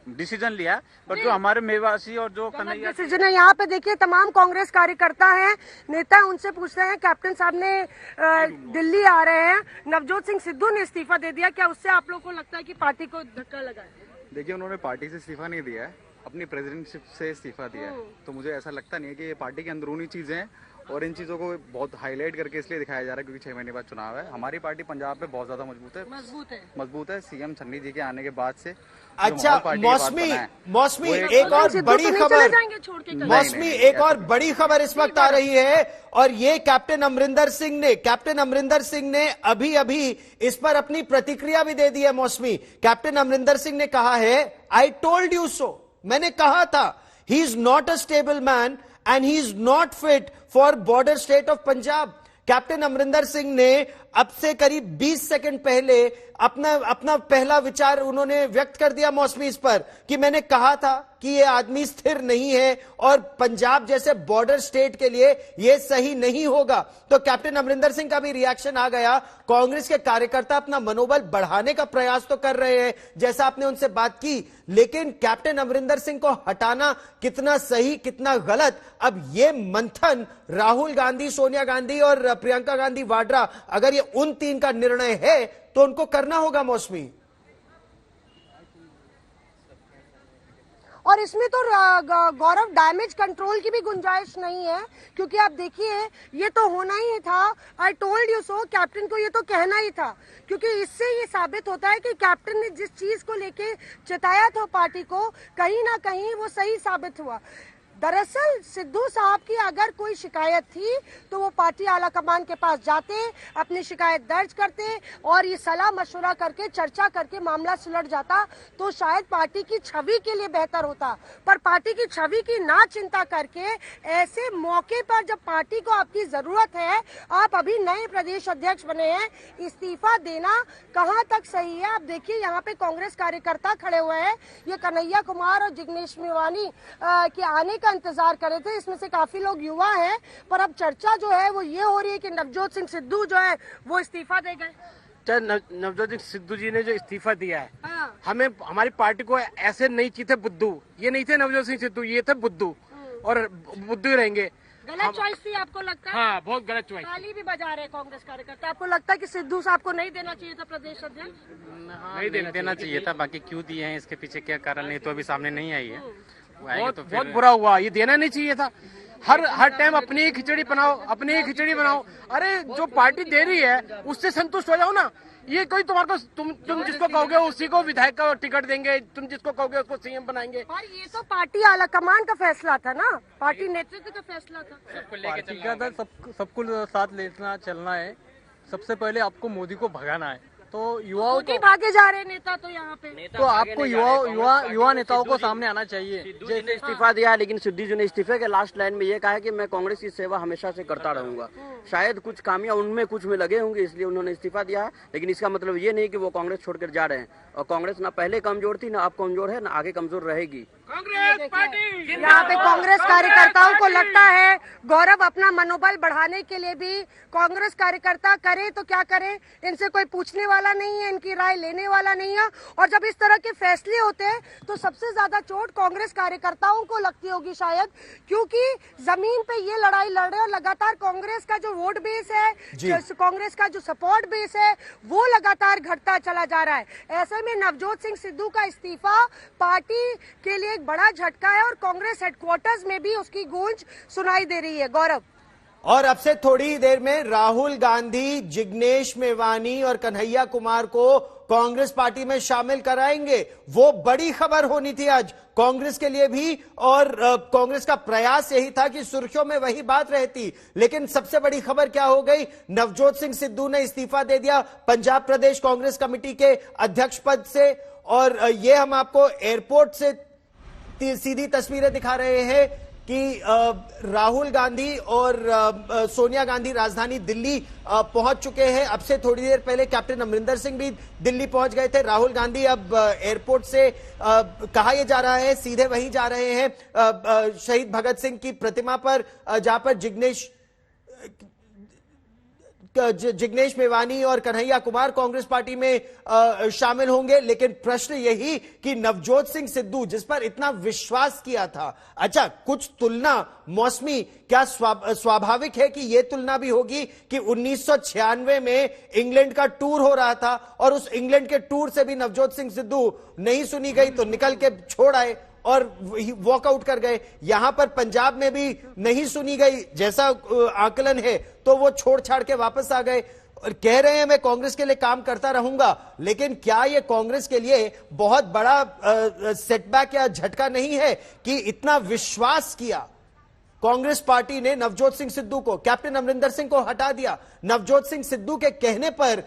डिसीजन लिया, पर जो हमारे मेवासी और जो कन्हैया डिसीजन है, यहाँ पे देखिए तमाम कांग्रेस कार्यकर्ता हैं, नेता हैं, उनसे पूछते हैं कैप्टन साहब ने दिल्ली आ रहे हैं, नवजोत सिंह सिद्धू ने इस्तीफा दे दिया, क्या उससे आप लोग को लगता है कि पार्टी को धक्का लगा है? देखिए, उन्होंने पार्टी से इस्तीफा नहीं दिया है, अपनी प्रेसिडेंटशिप से इस्तीफा दिया है। तो मुझे ऐसा लगता नहीं है कि ये पार्टी की अंदरूनी चीजें हैं और इन चीजों को बहुत हाईलाइट करके इसलिए दिखाया जा रहा है क्योंकि 6 महीने बाद चुनाव है। हमारी पार्टी पंजाब में बहुत ज्यादा मजबूत है सीएम छन्नी जी के आने के बाद से। अच्छा, मौसमी एक और बड़ी खबर, मौसमी एक और बड़ी खबर इस वक्त आ रही है और ये कैप्टन अमरिंदर सिंह ने अभी अभी इस पर अपनी प्रतिक्रिया भी दे दी है। मौसमी, कैप्टन अमरिंदर सिंह ने कहा है, आई टोल्ड यू सो, मैंने कहा था, he is not a stable man and he is not fit for border state of Punjab. Captain Amarinder Singh ने अब से करीब 20 सेकंड पहले अपना पहला विचार उन्होंने व्यक्त कर दिया मौसमी इस पर कि मैंने कहा था कि ये आदमी स्थिर नहीं है और पंजाब जैसे बॉर्डर स्टेट के लिए ये सही नहीं होगा। तो कैप्टन अमरिंदर सिंह का भी रिएक्शन आ गया। कांग्रेस के कार्यकर्ता अपना मनोबल बढ़ाने का प्रयास तो कर रहे हैं, जैसा आपने उनसे बात की, लेकिन कैप्टन अमरिंदर सिंह को हटाना कितना सही कितना गलत, अब ये मंथन राहुल गांधी, सोनिया गांधी और प्रियंका गांधी वाड्रा, अगर ये उन 3 का निर्णय है तो उनको करना होगा। मौसमी, और इसमें तो गौरव डैमेज कंट्रोल की भी गुंजाइश नहीं है, क्योंकि आप देखिए ये तो होना ही था। I told you so, captain को ये तो कहना ही था, क्योंकि इससे ये साबित होता है कि कैप्टन ने जिस चीज को लेके चिताया था पार्टी को, कहीं ना कहीं वो सही साबित हुआ। दरअसल सिद्धू साहब की अगर कोई शिकायत थी तो वो पार्टी आला कमान के पास जाते, अपनी शिकायत दर्ज करते और ये सलाह मशवरा करके चर्चा करके मामला सुलझ जाता तो शायद पार्टी की छवि के लिए बेहतर होता। पर पार्टी की छवि की ना चिंता करके ऐसे मौके पर जब पार्टी को आपकी जरूरत है, आप अभी नए प्रदेश अध्यक्ष बने हैं, इस्तीफा देना कहाँ तक सही है? आप देखिए यहाँ पे कांग्रेस कार्यकर्ता खड़े हुए हैं, ये कन्हैया कुमार और जिग्नेश मेवानी के आने का इंतजार कर रहे थे। इसमें से काफी लोग युवा हैं, पर अब चर्चा जो है वो ये हो रही है कि नवजोत सिंह सिद्धू जो है वो इस्तीफा दे गए। नवजोत सिंह सिद्धू जी ने जो इस्तीफा दिया है, हमें हमारी पार्टी को ऐसे नहीं चाहिए थे बुद्धू, ये नहीं थे नवजोत सिंह सिद्धू, ये थे बुद्धू और बुद्धू ही रहेंगे। गलत चॉइस थी आपको लगता है? हाँ, बहुत गलत चॉइस। ताली भी बजा रहे कांग्रेस कार्यकर्ता। आपको लगता है कि सिद्धू साहब को नहीं देना चाहिए था प्रदेश अध्यक्ष? नहीं देना चाहिए था, बाकी क्यों दिए हैं इसके पीछे क्या कारण नहीं तो अभी सामने नहीं आई है। बहुत बुरा हुआ, ये देना नहीं चाहिए था। हर टाइम अपनी ही खिचड़ी बनाओ। अरे जो पार्टी दे रही है उससे संतुष्ट हो जाओ ना। ये कोई तुम्हारे को तुम जिसको कहोगे उसी को विधायक का टिकट देंगे, तुम जिसको कहोगे उसको सीएम बनाएंगे। और ये तो पार्टी आला कमान का फैसला था ना, पार्टी नेतृत्व का फैसला था। पार्टी का था, सबको साथ लेना चलना है। सबसे पहले आपको मोदी को भगाना है। तो युवाओं को भागे जा रहे नेता तो यहाँ पे तो आपको युवा नेताओं को सामने आना चाहिए। जैसे इस्तीफा दिया है, लेकिन सिद्धू जी ने इस्तीफे के लास्ट लाइन में ये कहा है कि मैं कांग्रेस की सेवा हमेशा से करता रहूंगा। शायद कुछ खामियां उनमें कुछ में लगे होंगे, इसलिए उन्होंने इस्तीफा दिया है। लेकिन इसका मतलब ये नहीं कि वो कांग्रेस छोड़कर जा रहे हैं। और कांग्रेस ना पहले कमजोर थी, ना अब कमजोर है, ना आगे कमजोर रहेगी। कांग्रेस पार्टी यहाँ पे कांग्रेस कार्यकर्ताओं को लगता है गौरव अपना मनोबल बढ़ाने के लिए भी कांग्रेस कार्यकर्ता करे तो क्या करे, इनसे कोई पूछने वाला नहीं है, इनकी राय लेने वाला नहीं है। और जब इस तरह के फैसले होते हैं तो सबसे ज्यादा चोट कांग्रेस कार्यकर्ताओं को लगती होगी शायद, क्योंकि जमीन पे ये लड़ाई लड़ रहे और लगातार कांग्रेस का जो वोट बेस है, कांग्रेस का जो सपोर्ट बेस है, वो लगातार घटता चला जा रहा है। ऐसे में नवजोत सिंह सिद्धू का इस्तीफा पार्टी के लिए एक बड़ा झटका है और कांग्रेस हेडक्वार्टर्स में भी उसकी गूंज सुनाई दे रही है। गौरव, और अब से थोड़ी देर में राहुल गांधी, जिग्नेश मेवानी और कन्हैया कुमार को कांग्रेस पार्टी में शामिल कराएंगे। वो बड़ी खबर होनी थी आज कांग्रेस के लिए भी, और कांग्रेस का प्रयास यही था कि सुर्खियों में वही बात रहती। लेकिन सबसे बड़ी खबर क्या हो गई, नवजोत सिंह सिद्धू ने इस्तीफा दे दिया पंजाब प्रदेश कांग्रेस कमेटी के अध्यक्ष पद से। और ये हम आपको एयरपोर्ट से सीधी तस्वीरें दिखा रहे हैं कि राहुल गांधी और सोनिया गांधी राजधानी दिल्ली पहुंच चुके हैं। अब से थोड़ी देर पहले कैप्टन अमरिंदर सिंह भी दिल्ली पहुंच गए थे। राहुल गांधी अब एयरपोर्ट से कहा यह जा रहा है सीधे वहीं जा रहे हैं शहीद भगत सिंह की प्रतिमा पर, जहां पर जिग्नेश मेवानी और कन्हैया कुमार कांग्रेस पार्टी में शामिल होंगे। लेकिन प्रश्न यही कि नवजोत सिंह सिद्धू जिस पर इतना विश्वास किया था, अच्छा कुछ तुलना मौसमी, क्या स्वाभाविक है कि यह तुलना भी होगी कि 1996 में इंग्लैंड का टूर हो रहा था और उस इंग्लैंड के टूर से भी नवजोत सिंह सिद्धू नहीं सुनी गई तो निकल के छोड़ आए और वॉकआउट कर गए। यहां पर पंजाब में भी नहीं सुनी गई जैसा आकलन है तो वो छोड़ छाड़ के वापस आ गए और कह रहे हैं मैं कांग्रेस के लिए काम करता रहूंगा। लेकिन क्या ये कांग्रेस के लिए बहुत बड़ा सेटबैक या झटका नहीं है कि इतना विश्वास किया कांग्रेस पार्टी ने नवजोत सिंह सिद्धू को, कैप्टन अमरिंदर सिंह को हटा दिया। नवजोत सिंह सिद्धू के कहने पर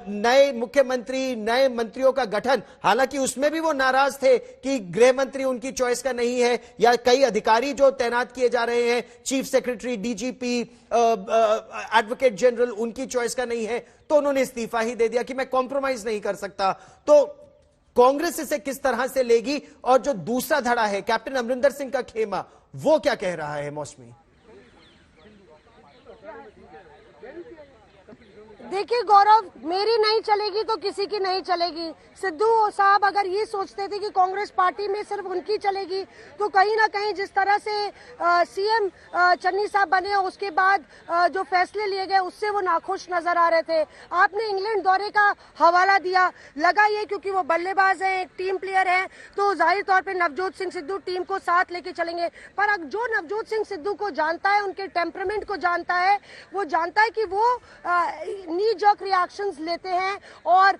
नए मुख्यमंत्री, नए मंत्रियों का गठन, हालांकि उसमें भी वो नाराज थे कि गृह मंत्री उनकी चॉइस का नहीं है या कई अधिकारी जो तैनात किए जा रहे हैं, chief secretary, DGP, advocate general, उनकी चॉइस का नहीं है, तो उन्होंने इस्तीफा ही दे दिया कि मैं कॉम्प्रोमाइज नहीं कर सकता। तो कांग्रेस इसे किस तरह से लेगी? और जो दूसरा धड़ा है कैप्टन अमरिंदर सिंह का खेमा, वो क्या कह रहा है मौसमी? देखिए गौरव, मेरी नहीं चलेगी तो किसी की नहीं चलेगी। सिद्धू साहब अगर ये सोचते थे कि कांग्रेस पार्टी में सिर्फ उनकी चलेगी तो कहीं ना कहीं जिस तरह से सीएम चन्नी साहब बने उसके बाद जो फैसले लिए गए उससे वो नाखुश नजर आ रहे थे। आपने इंग्लैंड दौरे का हवाला दिया, लगा ये क्योंकि वो बल्लेबाज हैं, एक टीम प्लेयर हैं, तो जाहिर तौर पे नवजोत सिंह सिद्धू टीम को साथ लेके चलेंगे। पर अब जो नवजोत सिंह सिद्धू को जानता है, उनके टेम्परामेंट को जानता है, वो जानता है कि वो नी जर्क रिएक्शंस लेते हैं और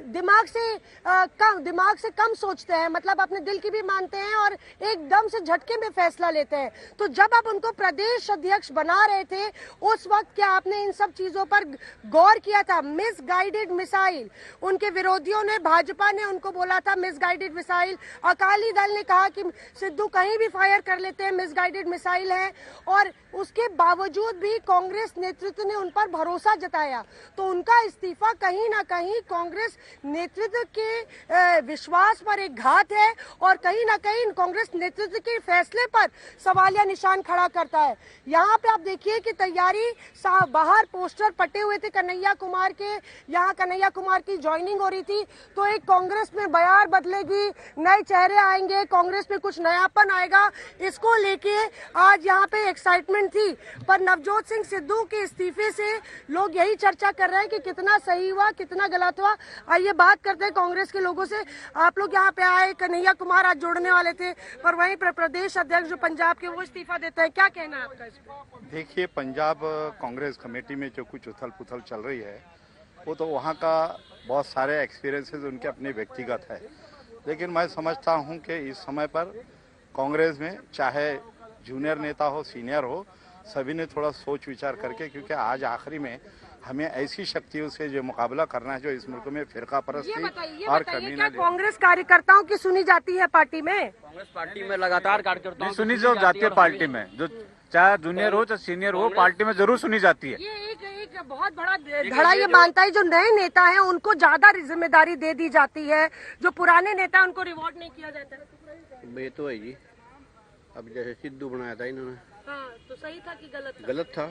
दिमाग से कम सोचते हैं, मतलब अपने दिल की भी मानते हैं और एकदम से झटके में फैसला लेते हैं। तो जब आप उनको प्रदेश अध्यक्ष बना रहे थे उस वक्त क्या आपने इन सब चीजों पर गौर किया था? मिसगाइडेड मिसाइल, उनके विरोधियों ने, भाजपा ने उनको बोला था मिसगाइडेड मिसाइल, अकाली दल ने कहा कि सिद्धू कहीं भी फायर कर लेते हैं, मिसगाइडेड मिसाइल है, और उसके बावजूद भी कांग्रेस नेतृत्व ने उन पर भरोसा जताया। तो उनका इस्तीफा कहीं ना कहीं कांग्रेस नेतृत्व के विश्वास पर एक घात है और कहीं ना कहीं कांग्रेस नेतृत्व के फैसले पर सवालिया निशान खड़ा करता है। यहाँ पे आप देखिए कि तैयारी, बाहर पोस्टर पटे हुए थे कन्हैया कुमार के, यहाँ कन्हैया कुमार की ज्वाइनिंग हो रही थी, तो एक कांग्रेस में बयार बदलेगी, नए चेहरे आएंगे, कांग्रेस में कुछ नयापन आएगा, इसको लेके आज यहाँ पे एक्साइटमेंट थी। पर नवजोत सिंह सिद्धू के इस्तीफे से लोग यही चर्चा कर रहे हैं कि कितना सही हुआ कितना गलत हुआ। आइए बात करते हैं कांग्रेस के लोगों से। आप लोग यहाँ पे आए, कन्हैया कुमार आज जोड़ने वाले थे, पर वहीं पर प्रदेश अध्यक्ष जो पंजाब के वो इस्तीफा देते हैं, क्या कहना है आपका इस पर? देखिए, पंजाब कांग्रेस कमेटी में जो कुछ उथल पुथल चल रही है वो तो वहाँ का बहुत सारे एक्सपीरियंसेस उनके अपने व्यक्तिगत है, लेकिन मैं समझता हूँ कि इस समय पर कांग्रेस में चाहे जूनियर नेता हो सीनियर हो, सभी ने थोड़ा सोच विचार करके, क्योंकि आज आखिरी में हमें ऐसी शक्तियों से जो मुकाबला करना है जो इस मुल्क में फिरका परस्ती और क्या कांग्रेस कार्यकर्ताओं की सुनी जाती है पार्टी में? कांग्रेस पार्टी में लगातार कार्यकर्ताओं सुनी जो जाती है पार्टी में, जो चाहे जूनियर हो चाहे सीनियर हो, पार्टी में जरूर सुनी जाती है। ये एक बहुत बड़ा धड़ा ये मानता है जो नए नेता हैं उनको ज्यादा जिम्मेदारी दे दी जाती है, जो पुराने नेता उनको रिवॉर्ड नहीं किया जाता है। ये तो है जी, अब जैसे सिद्धू बनाया था इन्होंने, हाँ, तो सही था कि गलत था? गलत था।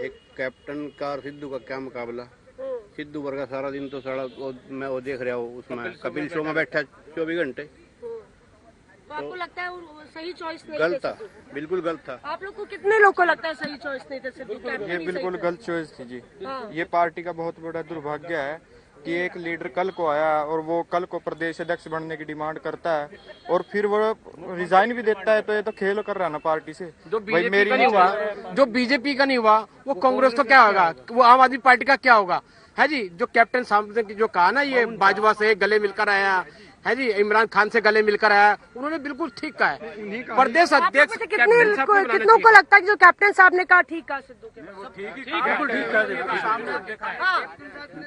एक कैप्टन का और सिद्धू का क्या मुकाबला। सिद्धू वर्गा सारा दिन तो मैं वो देख रहा हूँ उसमें कपिल शो में बैठा 24 घंटे। तो आपको लगता है वो सही चॉइस नहीं? गलत था, बिल्कुल गलत था। आप लोग को कितने लोग को लगता है सही चॉइस नहीं था सिद्धू? ये बिल्कुल गलत चॉइस थी जी। ये पार्टी का बहुत बड़ा दुर्भाग्य है कि एक लीडर कल को आया और वो कल को प्रदेश अध्यक्ष बनने की डिमांड करता है और फिर वो रिजाइन भी देता है, तो ये तो खेल कर रहा ना पार्टी से। जो बीजेपी का नहीं हुआ, जो बीजेपी का नहीं हुआ वो कांग्रेस तो क्या होगा, वो आम आदमी पार्टी का क्या होगा? है जी, जो कैप्टन साहब ने जो कहा ना, ये बाजवा से गले मिलकर आया है जी, इमरान खान से गले मिलकर आया, उन्होंने बिल्कुल ठीक कहा है। प्रदेश अध्यक्ष कितनों को लगता है कि जो कैप्टन साहब ने कहा ठीक कहा सिद्धू के? बिल्कुल ठीक कहा।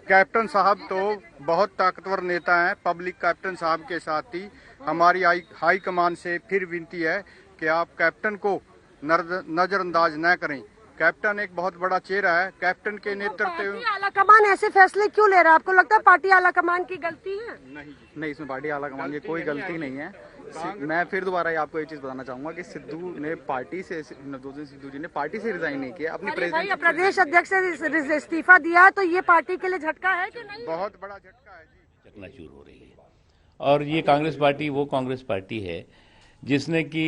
कैप्टन साहब तो बहुत ताकतवर नेता हैं। पब्लिक कैप्टन साहब के साथ ही हमारी हाई कमान से फिर विनती है कि आप कैप्टन को नजरअंदाज न करें। कैप्टन एक बहुत बड़ा चेहरा है। कैप्टन के नेतृत्व आला कमान ऐसे फैसले क्यों ले रहा है? आपको लगता है पार्टी आला कमान की गलती है? नहीं, इसमें पार्टी आला कमान की कोई गलती नहीं है। मैं फिर दोबारा आपको एक चीज बताना चाहूंगा कि सिद्धू ने पार्टी से, नवजोत सिंह सिद्धू जी ने पार्टी से रिजाइन नहीं किया, अपनी प्रदेश अध्यक्ष से इस्तीफा दिया, तो ये पार्टी के लिए झटका है कि नहीं? बहुत बड़ा झटका है जी। चकनाचूर हो रही है और ये कांग्रेस पार्टी वो कांग्रेस पार्टी है जिसने की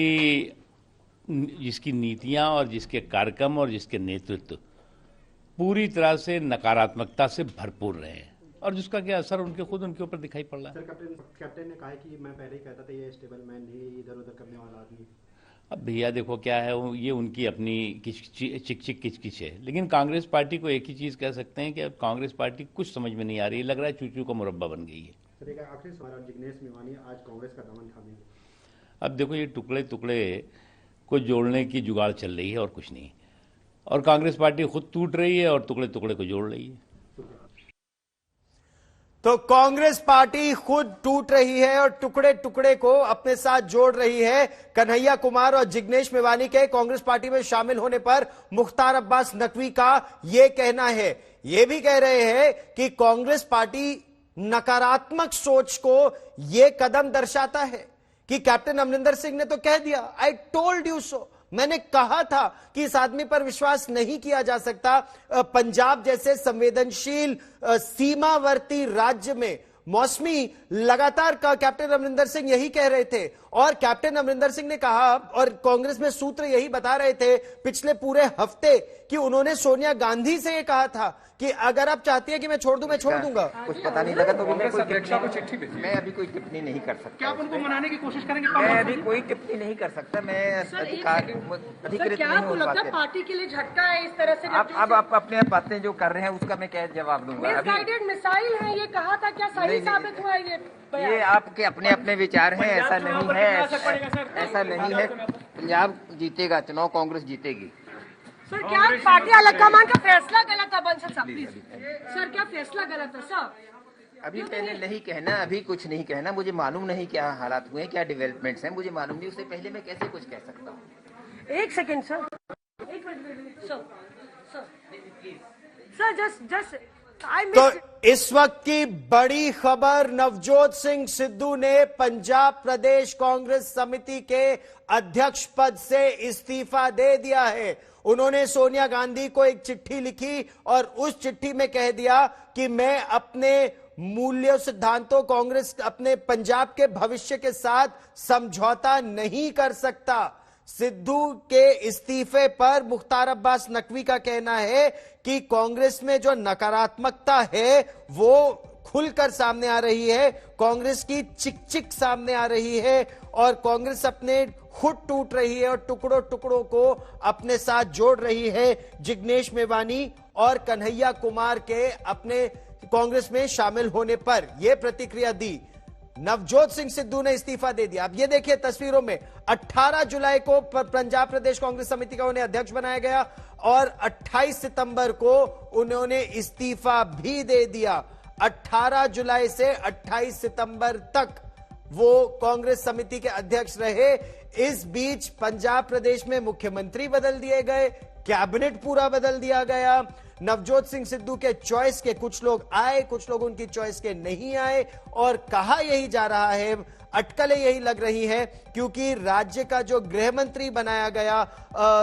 जिसकी नीतियां और जिसके कार्यक्रम और जिसके नेतृत्व पूरी तरह से नकारात्मकता से भरपूर रहे हैं और जिसका क्या असर उनके ऊपर दिखाई पड़ रहा है। कैप्टन ने कहा कि मैं पहले ही कहता था ये स्टेबल मैन नहीं, इधर उधर करने वाला आदमी। अब भैया देखो क्या है, ये उनकी अपनी किचकिच है, लेकिन कांग्रेस पार्टी को एक ही चीज कह सकते हैं कि अब कांग्रेस पार्टी कुछ समझ में नहीं आ रही, लग रहा है चूचू का मुरब्बा बन गई है। आखिरी सवाल, जिग्नेश मेवानी आज कांग्रेस का दामन थामेंगे? अब देखो, ये टुकड़े टुकड़े को जोड़ने की जुगाड़ चल रही है और कुछ नहीं, और कांग्रेस पार्टी खुद टूट रही है और टुकड़े टुकड़े को जोड़ रही है। तो कांग्रेस पार्टी खुद टूट रही है और टुकड़े टुकड़े को अपने साथ जोड़ रही है। कन्हैया कुमार और जिग्नेश मेवानी के कांग्रेस पार्टी में शामिल होने पर मुख्तार अब्बास नकवी का यह कहना है। यह भी कह रहे हैं कि कांग्रेस पार्टी नकारात्मक सोच को यह कदम दर्शाता है कि कैप्टन अमरिंदर सिंह ने तो कह दिया, आई टोल्ड यू सो, मैंने कहा था कि इस आदमी पर विश्वास नहीं किया जा सकता। पंजाब जैसे संवेदनशील सीमावर्ती राज्य में मौसमी लगातार कैप्टन अमरिंदर सिंह यही कह रहे थे और कैप्टन अमरिंदर सिंह ने कहा और कांग्रेस में सूत्र यही बता रहे थे पिछले पूरे हफ्ते कि उन्होंने सोनिया गांधी से ये कहा था कि अगर आप चाहती है कि मैं छोड़ दूं, मैं छोड़ दूंगा। कुछ पता नहीं लगा तो मैं अभी कोई टिप्पणी नहीं कर सकता। क्या आप उनको मनाने की कोशिश करेंगे? मैं अभी कोई टिप्पणी नहीं कर सकता, मैं अधिकृत नहीं हूँ। पार्टी के लिए झटका है इस तरह से? अब आप अपने बातें जो कर रहे हैं उसका मैं क्या जवाब दूंगा? मिसगाइडेड मिसाइल है ये कहा था, क्या सही साबित हुआ ये आपके अपने अपने विचार हैं, ऐसा नहीं है, ऐसा नहीं है। पंजाब जीतेगा चुनाव, कांग्रेस जीतेगी। सर क्या पार्टी आलाकमान का फैसला गलत था? बंसल साहब प्लीज सर, क्या फैसला गलत है सर? अभी पहले नहीं कहना, अभी कुछ नहीं कहना। मुझे मालूम नहीं क्या हालात हुए, क्या डेवलपमेंट्स हैं, मुझे मालूम नहीं। उससे पहले मैं कैसे कुछ कह सकता हूँ? एक सेकेंड सर, एक मिनट सर, जस्ट तो इस वक्त की बड़ी खबर, नवजोत सिंह सिद्धू ने पंजाब प्रदेश कांग्रेस समिति के अध्यक्ष पद से इस्तीफा दे दिया है। उन्होंने सोनिया गांधी को एक चिट्ठी लिखी और उस चिट्ठी में कह दिया कि मैं अपने मूल्यों सिद्धांतों कांग्रेस अपने पंजाब के भविष्य के साथ समझौता नहीं कर सकता। सिद्धू के इस्तीफे पर मुख्तार अब्बास नकवी का कहना है कि कांग्रेस में जो नकारात्मकता है वो खुलकर सामने आ रही है, कांग्रेस की चिक सामने आ रही है और कांग्रेस अपने खुद टूट रही है और टुकड़ों टुकड़ों को अपने साथ जोड़ रही है। जिग्नेश मेवानी और कन्हैया कुमार के अपने कांग्रेस में शामिल होने पर यह प्रतिक्रिया दी। नवजोत सिंह सिद्धू ने इस्तीफा दे दिया। अब ये देखिए तस्वीरों में 18 जुलाई को पंजाब प्रदेश कांग्रेस समिति का उन्हें अध्यक्ष बनाया गया और 28 सितंबर को उन्होंने इस्तीफा भी दे दिया। 18 जुलाई से 28 सितंबर तक वो कांग्रेस समिति के अध्यक्ष रहे। इस बीच पंजाब प्रदेश में मुख्यमंत्री बदल दिए गए, कैबिनेट पूरा बदल दिया गया। नवजोत सिंह सिद्धू के चॉइस के कुछ लोग आए, कुछ लोग उनकी चॉइस के नहीं आए और कहा यही जा रहा है, अटकलें यही लग रही हैं क्योंकि राज्य का जो गृह मंत्री बनाया गया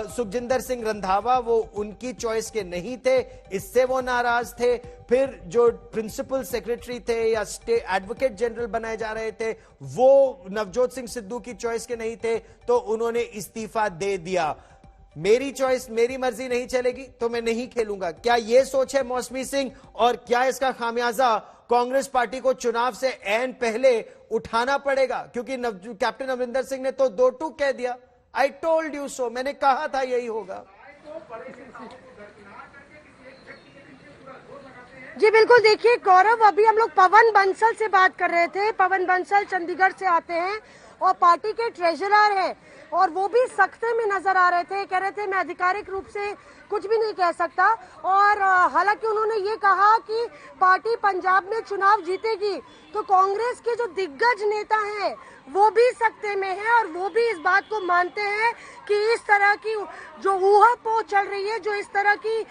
सुखजिंदर सिंह रंधावा वो उनकी चॉइस के नहीं थे, इससे वो नाराज थे। फिर जो प्रिंसिपल सेक्रेटरी थे या स्टेट एडवोकेट जनरल बनाए जा रहे थे वो नवजोत सिंह सिद्धू की चॉइस के नहीं थे तो उन्होंने इस्तीफा दे दिया। मेरी चॉइस, मेरी मर्जी नहीं चलेगी तो मैं नहीं खेलूंगा, क्या यह सोच है मौसमी सिंह? और क्या इसका खामियाजा कांग्रेस पार्टी को चुनाव से ऐन पहले उठाना पड़ेगा? क्योंकि कैप्टन अमरिंदर सिंह ने तो दो टूक कह दिया, आई टोल्ड यू सो, मैंने कहा था यही होगा। जी बिल्कुल, देखिए गौरव, अभी हम लोग पवन बंसल से बात कर रहे थे। पवन बंसल चंडीगढ़ से आते हैं और पार्टी के ट्रेजरर है और वो भी सख्ते में नजर आ रहे थे, कह रहे थे मैं आधिकारिक रूप से कुछ भी नहीं कह सकता। और हालांकि उन्होंने ये कहा कि पार्टी पंजाब में चुनाव जीतेगी तो कांग्रेस के जो दिग्गज नेता हैं वो भी सख्ते में हैं और वो भी इस बात को मानते हैं कि इस तरह की जो ऊहापोह चल रही है, जो इस तरह की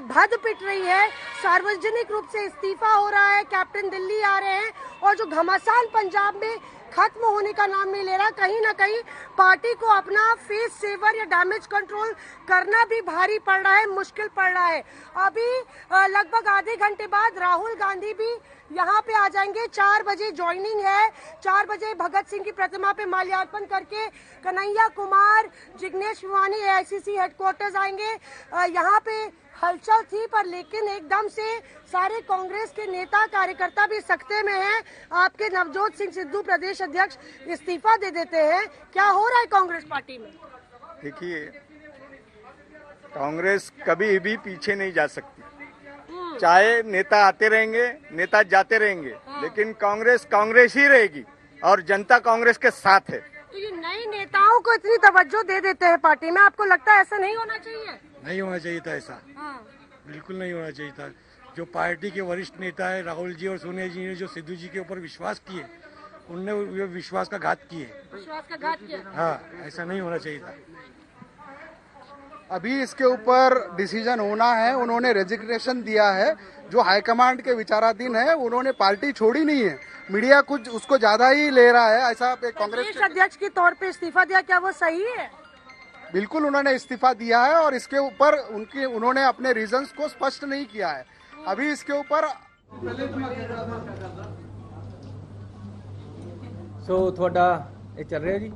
भद पिट रही है, सार्वजनिक रूप से इस्तीफा हो रहा है, कैप्टन दिल्ली आ रहे हैं और जो घमासान पंजाब में खत्म होने का नाम नहीं ले रहा, कहीं ना कहीं पार्टी को अपना फेस सेवर या डैमेज कंट्रोल करना भी भारी पड़ रहा है, मुश्किल पड़ रहा है। अभी लगभग आधे घंटे बाद राहुल गांधी भी यहाँ पे आ जाएंगे। 4 बजे ज्वाइनिंग है, 4 बजे भगत सिंह की प्रतिमा पे माल्यार्पण करके कन्हैया कुमार, जिग्नेश मेवानी AICC हेडक्वार्टर्स आएंगे। यहाँ पे हलचल थी पर लेकिन एकदम से सारे कांग्रेस के नेता कार्यकर्ता भी सख्ते में हैं। आपके नवजोत सिंह सिद्धू प्रदेश अध्यक्ष इस्तीफा दे देते हैं, क्या हो रहा है कांग्रेस पार्टी में? देखिए, कांग्रेस कभी भी पीछे नहीं जा सकती, चाहे नेता आते रहेंगे, नेता जाते रहेंगे, लेकिन कांग्रेस कांग्रेस ही रहेगी और जनता कांग्रेस के साथ है। तो ये नए नेताओं को इतनी तवज्जो दे देते हैं पार्टी में, आपको लगता है ऐसा नहीं होना चाहिए? नहीं होना चाहिए था ऐसा, बिल्कुल नहीं होना चाहिए था। जो पार्टी के वरिष्ठ नेता है राहुल जी और सोनिया जी ने जो सिद्धू जी के ऊपर विश्वास किए, उनने विश्वास का घात किए। विश्वास का घात किया? हाँ, ऐसा नहीं होना चाहिए था। अभी इसके ऊपर डिसीजन होना है। उन्होंने रेजिग्नेशन दिया है, जो हाईकमांड के विचाराधीन है। उन्होंने पार्टी छोड़ी नहीं है, मीडिया कुछ उसको ज्यादा ही ले रहा है ऐसा। कांग्रेस अध्यक्ष के तौर पे इस्तीफा दिया, क्या वो सही है? बिल्कुल उन्होंने इस्तीफा दिया है और इसके ऊपर उन्होंने अपने रीजंस को स्पष्ट नहीं किया है। अभी इसके ऊपर ਤੁਹਾਡਾ ਇਹ ਚੱਲ ਰਿਹਾ ਜੀ,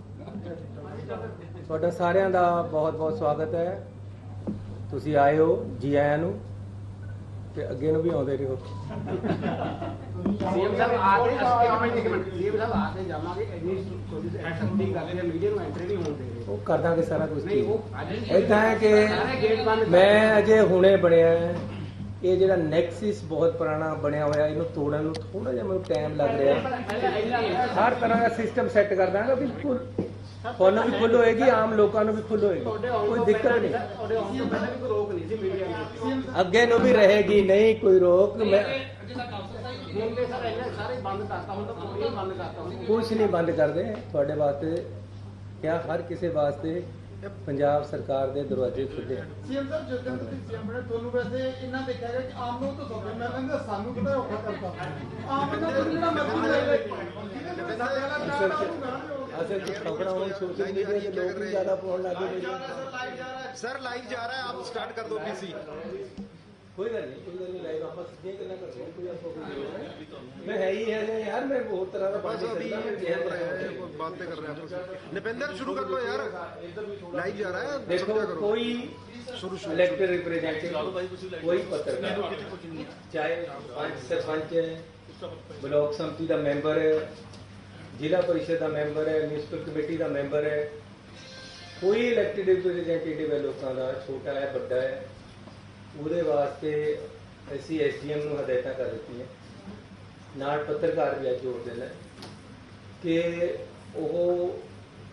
ਤੁਹਾਡਾ ਸਾਰਿਆਂ ਦਾ ਬਹੁਤ-ਬਹੁਤ ਸਵਾਗਤ ਹੈ। ਤੁਸੀਂ ਆਏ ਹੋ, ਜੀ ਆਇਆਂ ਨੂੰ, ਤੇ ਅੱਗੇ ਨੂੰ ਵੀ ਆਉਂਦੇ ਰਹੋ। ਸੀਐਮ ਸਾਹਿਬ ਆਕੇ ਸੀਐਮ ਸਾਹਿਬ ਆਕੇ ਜਾਵਾਂਗੇ, ਇੰਨੀ ਛੋਟੀ ਐਕਟਿਵਿਟੀ ਕਰਦੇ ਆ, ਮੀਡੀਆ ਨੂੰ ਐਂਟਰੀ ਨਹੀਂ ਹੋਣ ਦੇ ਰਹੇ। ਉਹ ਕਰ ਦਾਂਗੇ ਸਾਰਾ ਕੁਝ। ਇਦਾਂ ਹੈ ਕਿ ਮੈਂ ਅਜੇ ਹੁਣੇ ਬਣਿਆ, ਇਹ ਜਿਹੜਾ ਨੈਕਸਿਸ ਬਹੁਤ ਪੁਰਾਣਾ ਬਣਿਆ ਹੋਇਆ, ਇਹਨੂੰ ਤੋੜਨ ਨੂੰ ਥੋੜਾ ਜਿਹਾ ਮੈਨੂੰ ਟਾਈਮ ਲੱਗ ਰਿਹਾ। ਹਰ ਤਰ੍ਹਾਂ ਦਾ ਸਿਸਟਮ ਸੈੱਟ ਕਰ ਦਾਂਗਾ, ਬਿਲਕੁਲ ਤੁਹਾਨੂੰ ਵੀ ਖੁੱਲ੍ਹ ਹੋਏਗੀ, ਆਮ ਲੋਕਾਂ ਨੂੰ ਵੀ ਖੁੱਲ੍ਹ ਹੋਏਗੀ, ਕੋਈ ਦਿੱਕਤ ਨਹੀਂ। ਅੱਗੇ ਨੂੰ ਵੀ ਰਹੇਗੀ, ਨਹੀਂ ਕੋਈ ਰੋਕ। ਮੈਂ ਕੁਛ ਨਹੀਂ ਬੰਦ ਕਰਦੇ ਤੁਹਾਡੇ ਵਾਸਤੇ, ਕਿਆ ਹਰ ਕਿਸੇ ਵਾਸਤੇ ਪੰਜਾਬ ਸਰਕਾਰ ਦੇ ਦਰਵਾਜ਼ੇ ਖੁੱਲੇ। ਸੀਐਮ ਸਾਹਿਬ, ਜਦੋਂ ਤੁਸੀਂ ਸੀਐਮ ਬਣੇ ਤੁਹਾਨੂੰ ਵੈਸੇ ਇਹਨਾਂ ਦੇਖਿਆ ਗਿਆ ਕਿ ਆਮ ਲੋਕ ਤਾਂ ਸੌਖੇ ਮਿਲ ਲੈਂਦੇ, ਸਾਨੂੰ ਕਿਤੇ ਔਖਾ ਕਰਤਾ। ਆਮ ਇਹਨਾਂ ਤੋਂ ਜਿਹੜਾ असल कुछ खबरें और सोशल मीडिया के लोग भी ज्यादा फोन लगे। सर लाइव जा रहा है, आप स्टार्ट कर दो पीसी। कोई गल नहीं लाइव आप सीधे गल्लां करते हैं, कोई आपको कोई जरूरत नहीं। मैं है ही है यार, मैं बहुत तरह का बातें कर रहा हूं, बातें कर रहे हैं। निपेंद्र शुरू कर लो यार, लाइव जा रहा है। देखो कोई इलेक्टेड रिप्रेजेंटेटिव, कोई पत्रकार, चाहे पंच सरपंच है, ब्लॉक समिति का मैंबर है, जिला परिषद का मैंबर है, म्यूनसिपल कमेटी का मैंबर है, कोई इलेक्टेड रिप्रेजेंटेटिव है लोगों का, छोटा है बड़ा है, ਉਹਦੇ ਵਾਸਤੇ ਅਸੀਂ SDM ਨੂੰ ਹਦਾਇਤਾਂ ਕਰ ਦਿੱਤੀਆਂ, ਨਾਲ ਪੱਤਰਕਾਰ ਵੀ ਅੱਜ ਜੋੜ ਦੇਣਾ ਕਿ ਉਹ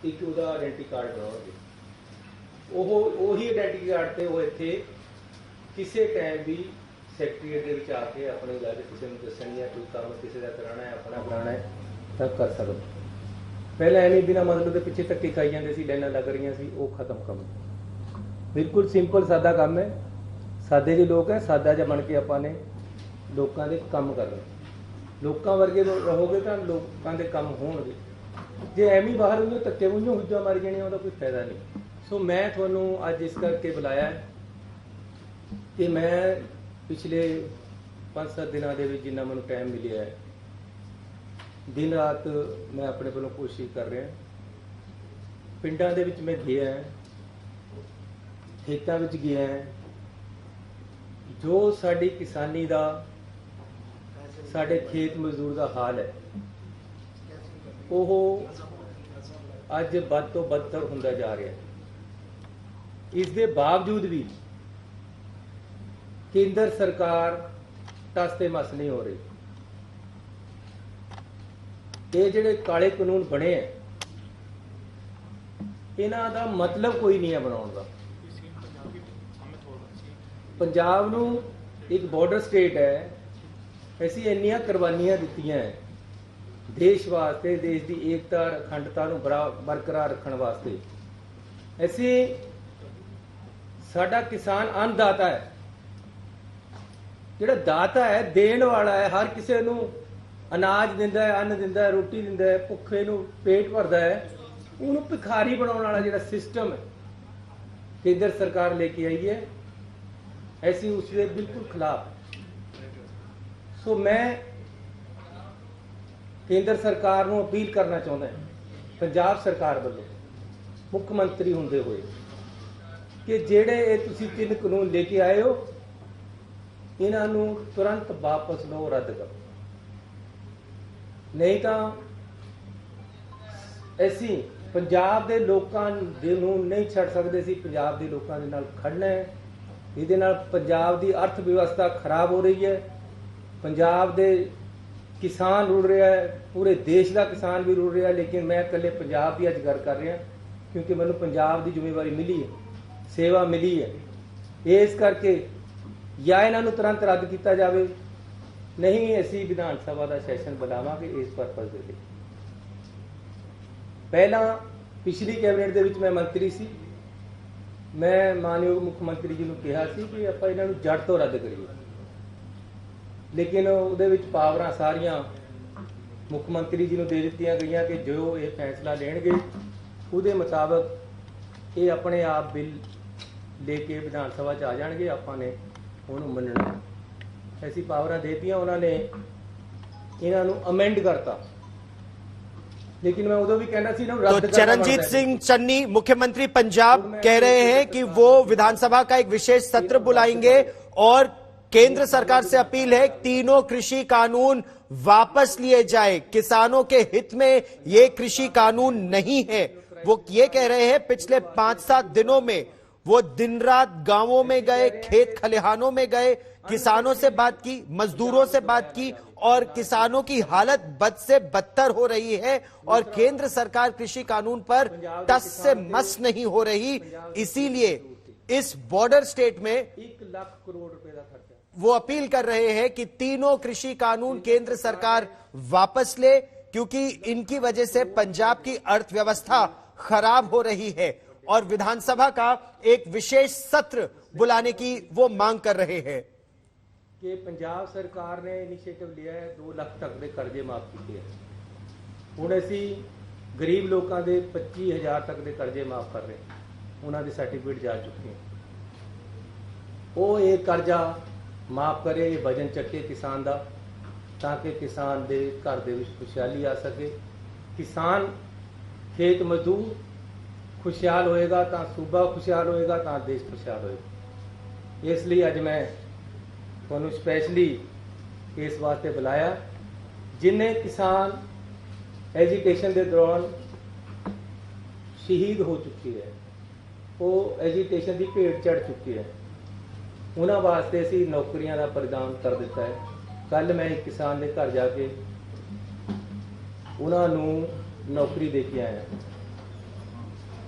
ਇੱਕ ਉਹਦਾ ਆਇਡੈਂਟੀ ਕਾਰਡ ਬਣਾਉਣਗੇ, ਉਹੀ ਆਇਡੈਂਟੀ ਕਾਰਡ ਤੇ ਉਹ ਇੱਥੇ ਕਿਸੇ ਟਾਈਮ ਵੀ ਸੈਕਟਰੀਏਟ ਦੇ ਵਿੱਚ ਆ ਕੇ ਆਪਣੀ ਗੱਲ ਕਿਸੇ ਨੂੰ ਦੱਸਣੀ ਹੈ, ਕੋਈ ਕੰਮ ਕਿਸੇ ਦਾ ਕਰਾਉਣਾ ਹੈ, ਆਪਣਾ ਕਰਾਉਣਾ ਹੈ ਤਾਂ ਕਰ ਸਕਦਾ। ਪਹਿਲਾਂ ਐਵੇਂ ਬਿਨਾਂ ਮਤਲਬ ਦੇ ਪਿੱਛੇ ਧੱਕੇ ਖਾਈ ਜਾਂਦੇ ਸੀ, ਲਾਈਨਾਂ ਲੱਗ ਰਹੀਆਂ ਸੀ, ਉਹ ਖਤਮ ਕੰਮ। ਬਿਲਕੁਲ ਸਿੰਪਲ ਸਾਦਾ ਕੰਮ ਹੈ, ਸਾਦੇ ਜਿਹੇ ਲੋਕ ਹੈ, ਸਾਦਾ ਜਿਹਾ ਬਣ ਕੇ ਆਪਾਂ ਨੇ ਲੋਕਾਂ ਦੇ ਕੰਮ ਕਰਨਾ। ਲੋਕਾਂ ਵਰਗੇ ਰਹੋਗੇ ਤਾਂ ਲੋਕਾਂ ਦੇ ਕੰਮ ਹੋਣਗੇ। ਜੇ ਐਵੇਂ ਹੀ ਬਾਹਰ ਉਹਨੂੰ ਧੱਕੇ ਮੂੰਹੋਂ ਹੁੱਜਾ ਮਾਰੀ ਜਾਣੀਆਂ, ਉਹਦਾ ਕੋਈ ਫਾਇਦਾ ਨਹੀਂ। ਸੋ ਮੈਂ ਤੁਹਾਨੂੰ ਅੱਜ ਇਸ ਕਰਕੇ ਬੁਲਾਇਆ ਕਿ ਮੈਂ ਪਿਛਲੇ 5-7 ਦਿਨਾਂ ਦੇ ਵਿੱਚ ਜਿੰਨਾ ਮੈਨੂੰ ਟਾਈਮ ਮਿਲਿਆ ਹੈ, ਦਿਨ ਰਾਤ ਮੈਂ ਆਪਣੇ ਵੱਲੋਂ ਕੋਸ਼ਿਸ਼ ਕਰ ਰਿਹਾ। ਪਿੰਡਾਂ ਦੇ ਵਿੱਚ ਮੈਂ ਗਿਆ, ਖੇਤਾਂ ਵਿੱਚ ਗਿਆ, ਜੋ ਸਾਡੀ ਕਿਸਾਨੀ ਦਾ, ਸਾਡੇ ਖੇਤ ਮਜ਼ਦੂਰ ਦਾ ਹਾਲ ਹੈ, ਉਹ ਅੱਜ ਵੱਧ ਤੋਂ ਬਦਤਰ ਹੁੰਦਾ ਜਾ ਰਿਹਾ। ਇਸ ਦੇ ਬਾਵਜੂਦ ਵੀ ਕੇਂਦਰ ਸਰਕਾਰ ਟਸ ਤੇ ਮਸ ਨਹੀਂ ਹੋ ਰਹੀ। ਇਹ ਜਿਹੜੇ ਕਾਲੇ ਕਾਨੂੰਨ ਬਣੇ ਹੈ, ਇਹਨਾਂ ਦਾ ਮਤਲਬ ਕੋਈ ਨਹੀਂ ਹੈ ਬਣਾਉਣ ਦਾ। ਪੰਜਾਬ ਨੂੰ ਇੱਕ ਬਾਰਡਰ ਸਟੇਟ ਹੈ, ਅਸੀਂ ਇੰਨੀਆਂ ਕੁਰਬਾਨੀਆਂ ਦਿੱਤੀਆਂ ਹੈ ਦੇਸ਼ ਵਾਸਤੇ, ਦੇਸ਼ ਦੀ ਏਕਤਾ ਅਖੰਡਤਾ ਨੂੰ ਬਰਕਰਾਰ ਰੱਖਣ ਵਾਸਤੇ। ਅਸੀਂ, ਸਾਡਾ ਕਿਸਾਨ ਅੰਨਦਾਤਾ ਹੈ, ਜਿਹੜਾ ਦਾਤਾ ਹੈ, ਦੇਣ ਵਾਲਾ ਹੈ, ਹਰ ਕਿਸੇ ਨੂੰ ਅਨਾਜ ਦਿੰਦਾ ਹੈ, ਅੰਨ ਦਿੰਦਾ ਹੈ, ਰੋਟੀ ਦਿੰਦਾ ਹੈ, ਭੁੱਖੇ ਨੂੰ ਪੇਟ ਭਰਦਾ ਹੈ। ਉਹਨੂੰ ਭਿਖਾਰੀ ਬਣਾਉਣ ਵਾਲਾ ਜਿਹੜਾ ਸਿਸਟਮ ਹੈ ਕੇਂਦਰ ਸਰਕਾਰ ਲੈ ਕੇ ਆਈ ਹੈ, ऐसी उसके बिल्कुल खिलाफ। सो मैं केंद्र सरकार ਨੂੰ अपील करना चाहता है, पंजाब सरकार ਵੱਲੋਂ मुख मंत्री ਹੁੰਦੇ ਹੋਏ, कि ਜਿਹੜੇ ਇਹ ਤੁਸੀਂ 3 ਕਾਨੂੰਨ ਲੈ ਕੇ ਆਏ ਹੋ, ਇਹਨਾਂ ਨੂੰ ਤੁਰੰਤ ਵਾਪਸ ਲਓ, ਰੱਦ ਕਰੋ। ਨਹੀਂ ਤਾਂ ਅਸੀਂ ਪੰਜਾਬ ਦੇ ਲੋਕਾਂ ਨੂੰ ਨਹੀਂ ਛੱਡ ਸਕਦੇ। ਸੀ ਪੰਜਾਬ ਦੇ ਲੋਕਾਂ ਦੇ ਨਾਲ ਖੜਨਾ ਹੈ। ਇਹਦੇ ਨਾਲ ਪੰਜਾਬ ਦੀ ਅਰਥ ਵਿਵਸਥਾ ਖਰਾਬ ਹੋ ਰਹੀ ਹੈ, ਪੰਜਾਬ ਦੇ ਕਿਸਾਨ ਰੁੜ ਰਿਹਾ ਹੈ, ਪੂਰੇ ਦੇਸ਼ ਦਾ ਕਿਸਾਨ ਵੀ ਰੁੜ ਰਿਹਾ। ਲੇਕਿਨ ਮੈਂ ਇਕੱਲੇ ਪੰਜਾਬ ਦੀ ਅੱਜ ਗੱਲ ਕਰ ਰਿਹਾ, ਕਿਉਂਕਿ ਮੈਨੂੰ ਪੰਜਾਬ ਦੀ ਜ਼ਿੰਮੇਵਾਰੀ ਮਿਲੀ ਹੈ, ਸੇਵਾ ਮਿਲੀ ਹੈ। ਇਸ ਕਰਕੇ ਜਾਂ ਇਹਨਾਂ ਨੂੰ ਤੁਰੰਤ ਰੱਦ ਕੀਤਾ ਜਾਵੇ, ਨਹੀਂ ਅਸੀਂ ਵਿਧਾਨ ਸਭਾ ਦਾ ਸੈਸ਼ਨ ਬੁਲਾਵਾਂਗੇ ਇਸ ਪਰਪਸ ਦੇ ਲਈ। ਪਹਿਲਾਂ ਪਿਛਲੀ ਕੈਬਨਿਟ ਦੇ ਵਿੱਚ ਮੈਂ ਮੰਤਰੀ ਸੀ, ਮੈਂ ਮਾਨਯੋਗ ਮੁੱਖ ਮੰਤਰੀ ਜੀ ਨੂੰ ਕਿਹਾ ਸੀ ਕਿ ਆਪਾਂ ਇਹਨਾਂ ਨੂੰ ਜੜ ਤੋਂ ਰੱਦ ਕਰੀਏ, ਲੇਕਿਨ ਉਹਦੇ ਵਿੱਚ ਪਾਵਰਾਂ ਸਾਰੀਆਂ ਮੁੱਖ ਮੰਤਰੀ ਜੀ ਨੂੰ ਦੇ ਦਿੱਤੀਆਂ ਗਈਆਂ ਕਿ ਜੋ ਇਹ ਫੈਸਲਾ ਲੈਣਗੇ ਉਹਦੇ ਮੁਤਾਬਕ ਇਹ ਆਪਣੇ ਆਪ ਬਿੱਲ ਲੈ ਕੇ ਵਿਧਾਨ ਸਭਾ 'ਚ ਆ ਜਾਣਗੇ, ਆਪਾਂ ਨੇ ਉਹਨੂੰ ਮੰਨਣਾ। ਐਸੀ ਪਾਵਰਾਂ ਦੇ ਦਿੱਤੀਆਂ ਉਹਨਾਂ ਨੇ, ਇਹਨਾਂ ਨੂੰ ਅਮੈਂਡ ਕਰਤਾ। लेकिन मैं उधर भी कहना सी ना, तो चरणजीत सिंह चन्नी मुख्यमंत्री पंजाब कह रहे हैं कि वो विधानसभा का एक विशेष सत्र बुलाएंगे और केंद्र सरकार से अपील है तीनों कृषि कानून वापस लिए जाए। किसानों के हित में ये कृषि कानून नहीं है। वो ये कह रहे हैं पिछले 5-7 दिनों में वो दिन रात गांवों में गए, खेत खलिहानों में गए, किसानों से बात की, मजदूरों से बात की और किसानों की हालत बद से बदतर हो रही है और केंद्र सरकार कृषि कानून पर टस से मस नहीं हो रही। इसीलिए इस बॉर्डर स्टेट में 1 लाख करोड़ रुपए का खर्चा वो अपील कर रहे हैं कि तीनों कृषि कानून केंद्र सरकार वापस ले, क्योंकि इनकी वजह से पंजाब की अर्थव्यवस्था खराब हो रही है और विधानसभा का एक विशेष सत्र बुलाने की वो मांग कर रहे हैं। कि पंजाब सरकार ने इनिशिएटिव लिया है 2 ਲੱਖ तक के कर्जे माफ किए हैं। ਹੁਣ ਅਸੀਂ ਗਰੀਬ ਲੋਕਾਂ ਦੇ 25,000 ਤੱਕ ਦੇ ਕਰਜ਼ੇ ਮਾਫ ਕਰ ਰਹੇ, ਉਹਨਾਂ ਦੇ ਸਰਟੀਫਿਕੇਟ ਜਾ ਚੁੱਕੇ ਹਨ। ਉਹ ਇਹ ਕਰਜ਼ਾ ਮਾਫ ਕਰੇ ਇਹ ਵਜਨ ਚੱਕੇ ਕਿਸਾਨ ਦਾ, ਤਾਂ ਕਿ ਕਿਸਾਨ ਦੇ ਘਰ ਦੇ ਵਿੱਚ ਖੁਸ਼ਹਾਲੀ ਆ ਸਕੇ। ਕਿਸਾਨ ਖੇਤ ਮਜ਼ਦੂਰ खुशहाल होएगा तो सूबा खुशहाल होएगा तो देश खुशहाल होएगा। इसलिए अज मैं तुहानू स्पैशली इस वास्ते बुलाया, जिन्हें किसान एजुकेशन के दौरान शहीद हो चुकी है, वो एजुकेशन की भेंट चढ़ चुकी है, उन्होंने वास्ते असी नौकरियां का प्रदान कर दिता है। कल मैं एक किसान के घर जाके उन्होंने नौकरी दे के आया।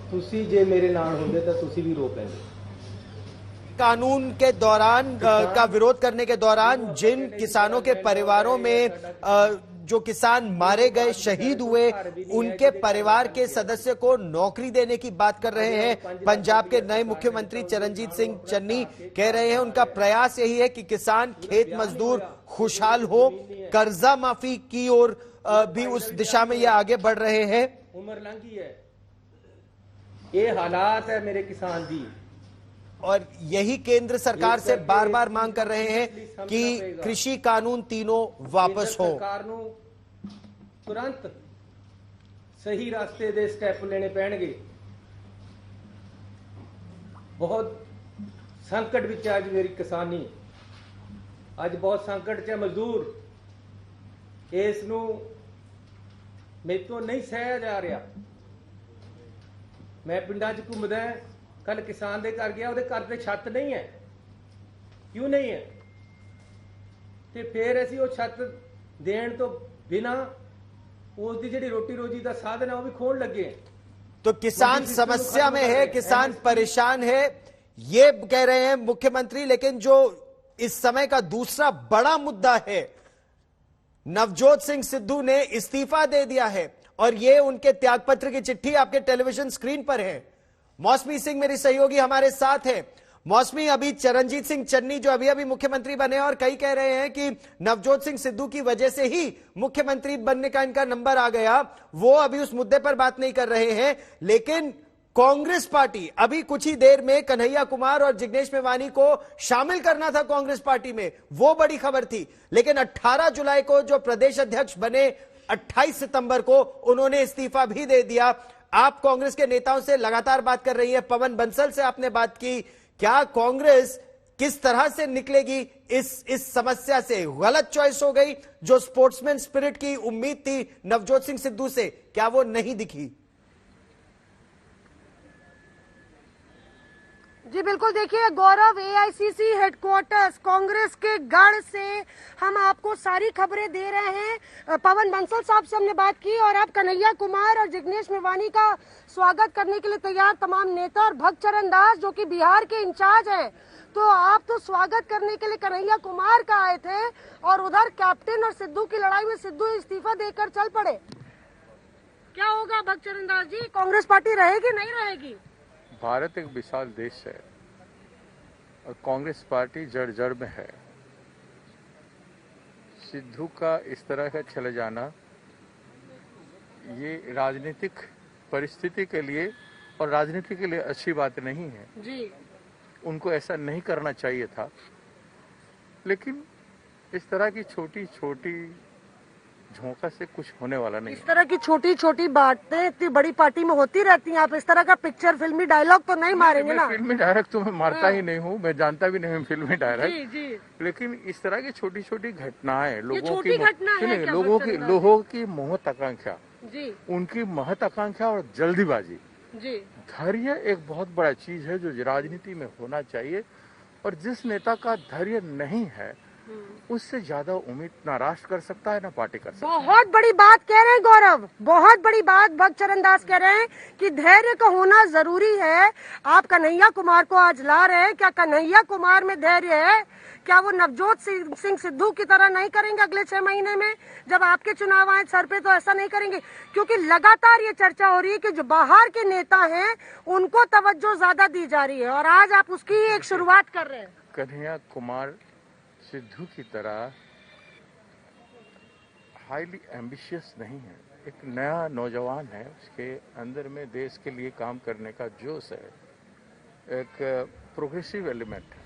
तुसी जे मेरे नाल होंदे तो तुसी भी रो पैंदे। कानून के दौरान का विरोध करने के दौरान जिन किसानों के परिवारों में जो किसान मारे गए, शहीद हुए, उनके परिवार के सदस्य को नौकरी देने की बात कर रहे हैं पंजाब के नए मुख्यमंत्री चरणजीत सिंह चन्नी। कह रहे हैं उनका प्रयास यही है कि किसान खेत मजदूर खुशहाल हो। कर्जा माफी की ओर भी उस दिशा में ये आगे बढ़ रहे हैं। उम्र लंघी है, ये हालात है मेरे किसान दी, और यही केंद्र सरकार से बार बार मांग कर रहे हैं कि कृषि कानून तीनों वापस हो। सरकार नू तुरंत सही रास्ते दे स्टेप लेने पैणगे। बहुत संकट विच अज मेरी किसानी, अज बहुत संकट च मजदूर। इस नू मेरे तो नहीं सहया जा रहा। मैं पिंडा च घूमदा, कल किसान दे घर गया, उहदे घर ते छत नहीं है। क्यों नहीं है? ते फिर असीं वो छत देण तो बिना उसकी जिहड़ी रोटी रोजी का साधन है वो भी खोण लगे। तो किसान समस्या में है, किसान परेशान है, ये कह रहे हैं मुख्यमंत्री। लेकिन जो इस समय का दूसरा बड़ा मुद्दा है, नवजोत सिंह सिद्धू ने इस्तीफा दे दिया है और ये उनके त्यागपत्र की चिट्ठी आपके टेलीविजन स्क्रीन पर है। मौसमी सिंह मेरी सहयोगी हमारे साथ है। मौसमी, अभी चरणजीत सिंह चन्नी जो अभी मुख्यमंत्री बने और कई कह रहे हैं कि नवजोत सिंह सिद्धू की वजह से ही मुख्यमंत्री बनने का इनका नंबर आ गया, वो अभी उस मुद्दे पर बात नहीं कर रहे हैं। लेकिन कांग्रेस पार्टी अभी कुछ ही देर में कन्हैया कुमार और जिग्नेश मेवानी को शामिल करना था कांग्रेस पार्टी में, वो बड़ी खबर थी। लेकिन 18 जुलाई को जो प्रदेश अध्यक्ष बने, 28 सितंबर को उन्होंने इस्तीफा भी दे दिया। आप कांग्रेस के नेताओं से लगातार बात कर रही है, पवन बंसल से आपने बात की। क्या कांग्रेस किस तरह से निकलेगी इस समस्या से? गलत चॉइस हो गई? जो स्पोर्ट्समैन स्पिरिट की उम्मीद थी नवजोत सिंह सिद्धू से, क्या वो नहीं दिखी? जी बिल्कुल, देखिए गौरव, एआईसीसी हेडक्वार्टर्स कांग्रेस के गढ़ से हम आपको सारी खबरें दे रहे हैं। पवन बंसल साहब से हमने बात की और आप कन्हैया कुमार और जिग्नेश मेवानी का स्वागत करने के लिए तैयार तमाम नेता, और भक्तचरण दास जो कि बिहार के इंचार्ज हैं, तो आप तो स्वागत करने के लिए कन्हैया कुमार का आए थे और उधर कैप्टन और सिद्धू की लड़ाई में सिद्धू इस्तीफा देकर चल पड़े। क्या होगा भक्तचरण दास जी, कांग्रेस पार्टी रहेगी नहीं रहेगी? भारत एक विशाल देश है और कांग्रेस पार्टी जड़ जड़ में है। सिद्धू का इस तरह का चले जाना ये राजनीतिक परिस्थिति के लिए और राजनीति के लिए अच्छी बात नहीं है जी। उनको ऐसा नहीं करना चाहिए था, लेकिन इस तरह की छोटी छोटी झोंका से कुछ होने वाला नहीं। इस तरह की छोटी छोटी बातें इतनी बड़ी पार्टी में होती रहती हैं। आप इस तरह का पिक्चर फिल्मी डायलॉग तो नहीं मारेंगे ना? फिल्मी डायरेक्ट तो मैं मारता ही नहीं हूँ, मैं जानता भी नहीं हूँ फिल्मी डायरेक्ट। जी, जी। लेकिन इस तरह की छोटी छोटी घटनाएं लोगों की महत्वाकांक्षा, जी, उनकी महत्वाकांक्षा और जल्दीबाजी, जी, धैर्य एक बहुत बड़ा चीज है जो राजनीति में होना चाहिए। और जिस नेता का धैर्य नहीं है उससे ज्यादा उम्मीद ना राष्ट्र कर सकता है ना पार्टी कर सकता है। बहुत बड़ी बात कह रहे हैं गौरव, बहुत बड़ी बात भक्तचरण दास कह रहे हैं कि धैर्य का होना जरूरी है। आप कन्हैया कुमार को आज ला रहे हैं, क्या कन्हैया कुमार में धैर्य है? क्या वो नवजोत सिंह सिद्धू की तरह नहीं करेंगे अगले 6 महीने में जब आपके चुनाव आए सर पे? तो ऐसा नहीं करेंगे, क्योंकि लगातार ये चर्चा हो रही है कि जो बाहर के नेता हैं उनको तवज्जो ज्यादा दी जा रही है, और आज आप उसकी एक शुरुआत कर रहे हैं। कन्हैया कुमार सिद्धू की तरह हाईली एम्बिशियस नहीं है, एक नया नौजवान है, उसके अंदर में देश के लिए काम करने का जोश है, एक प्रोग्रेसिव एलिमेंट है।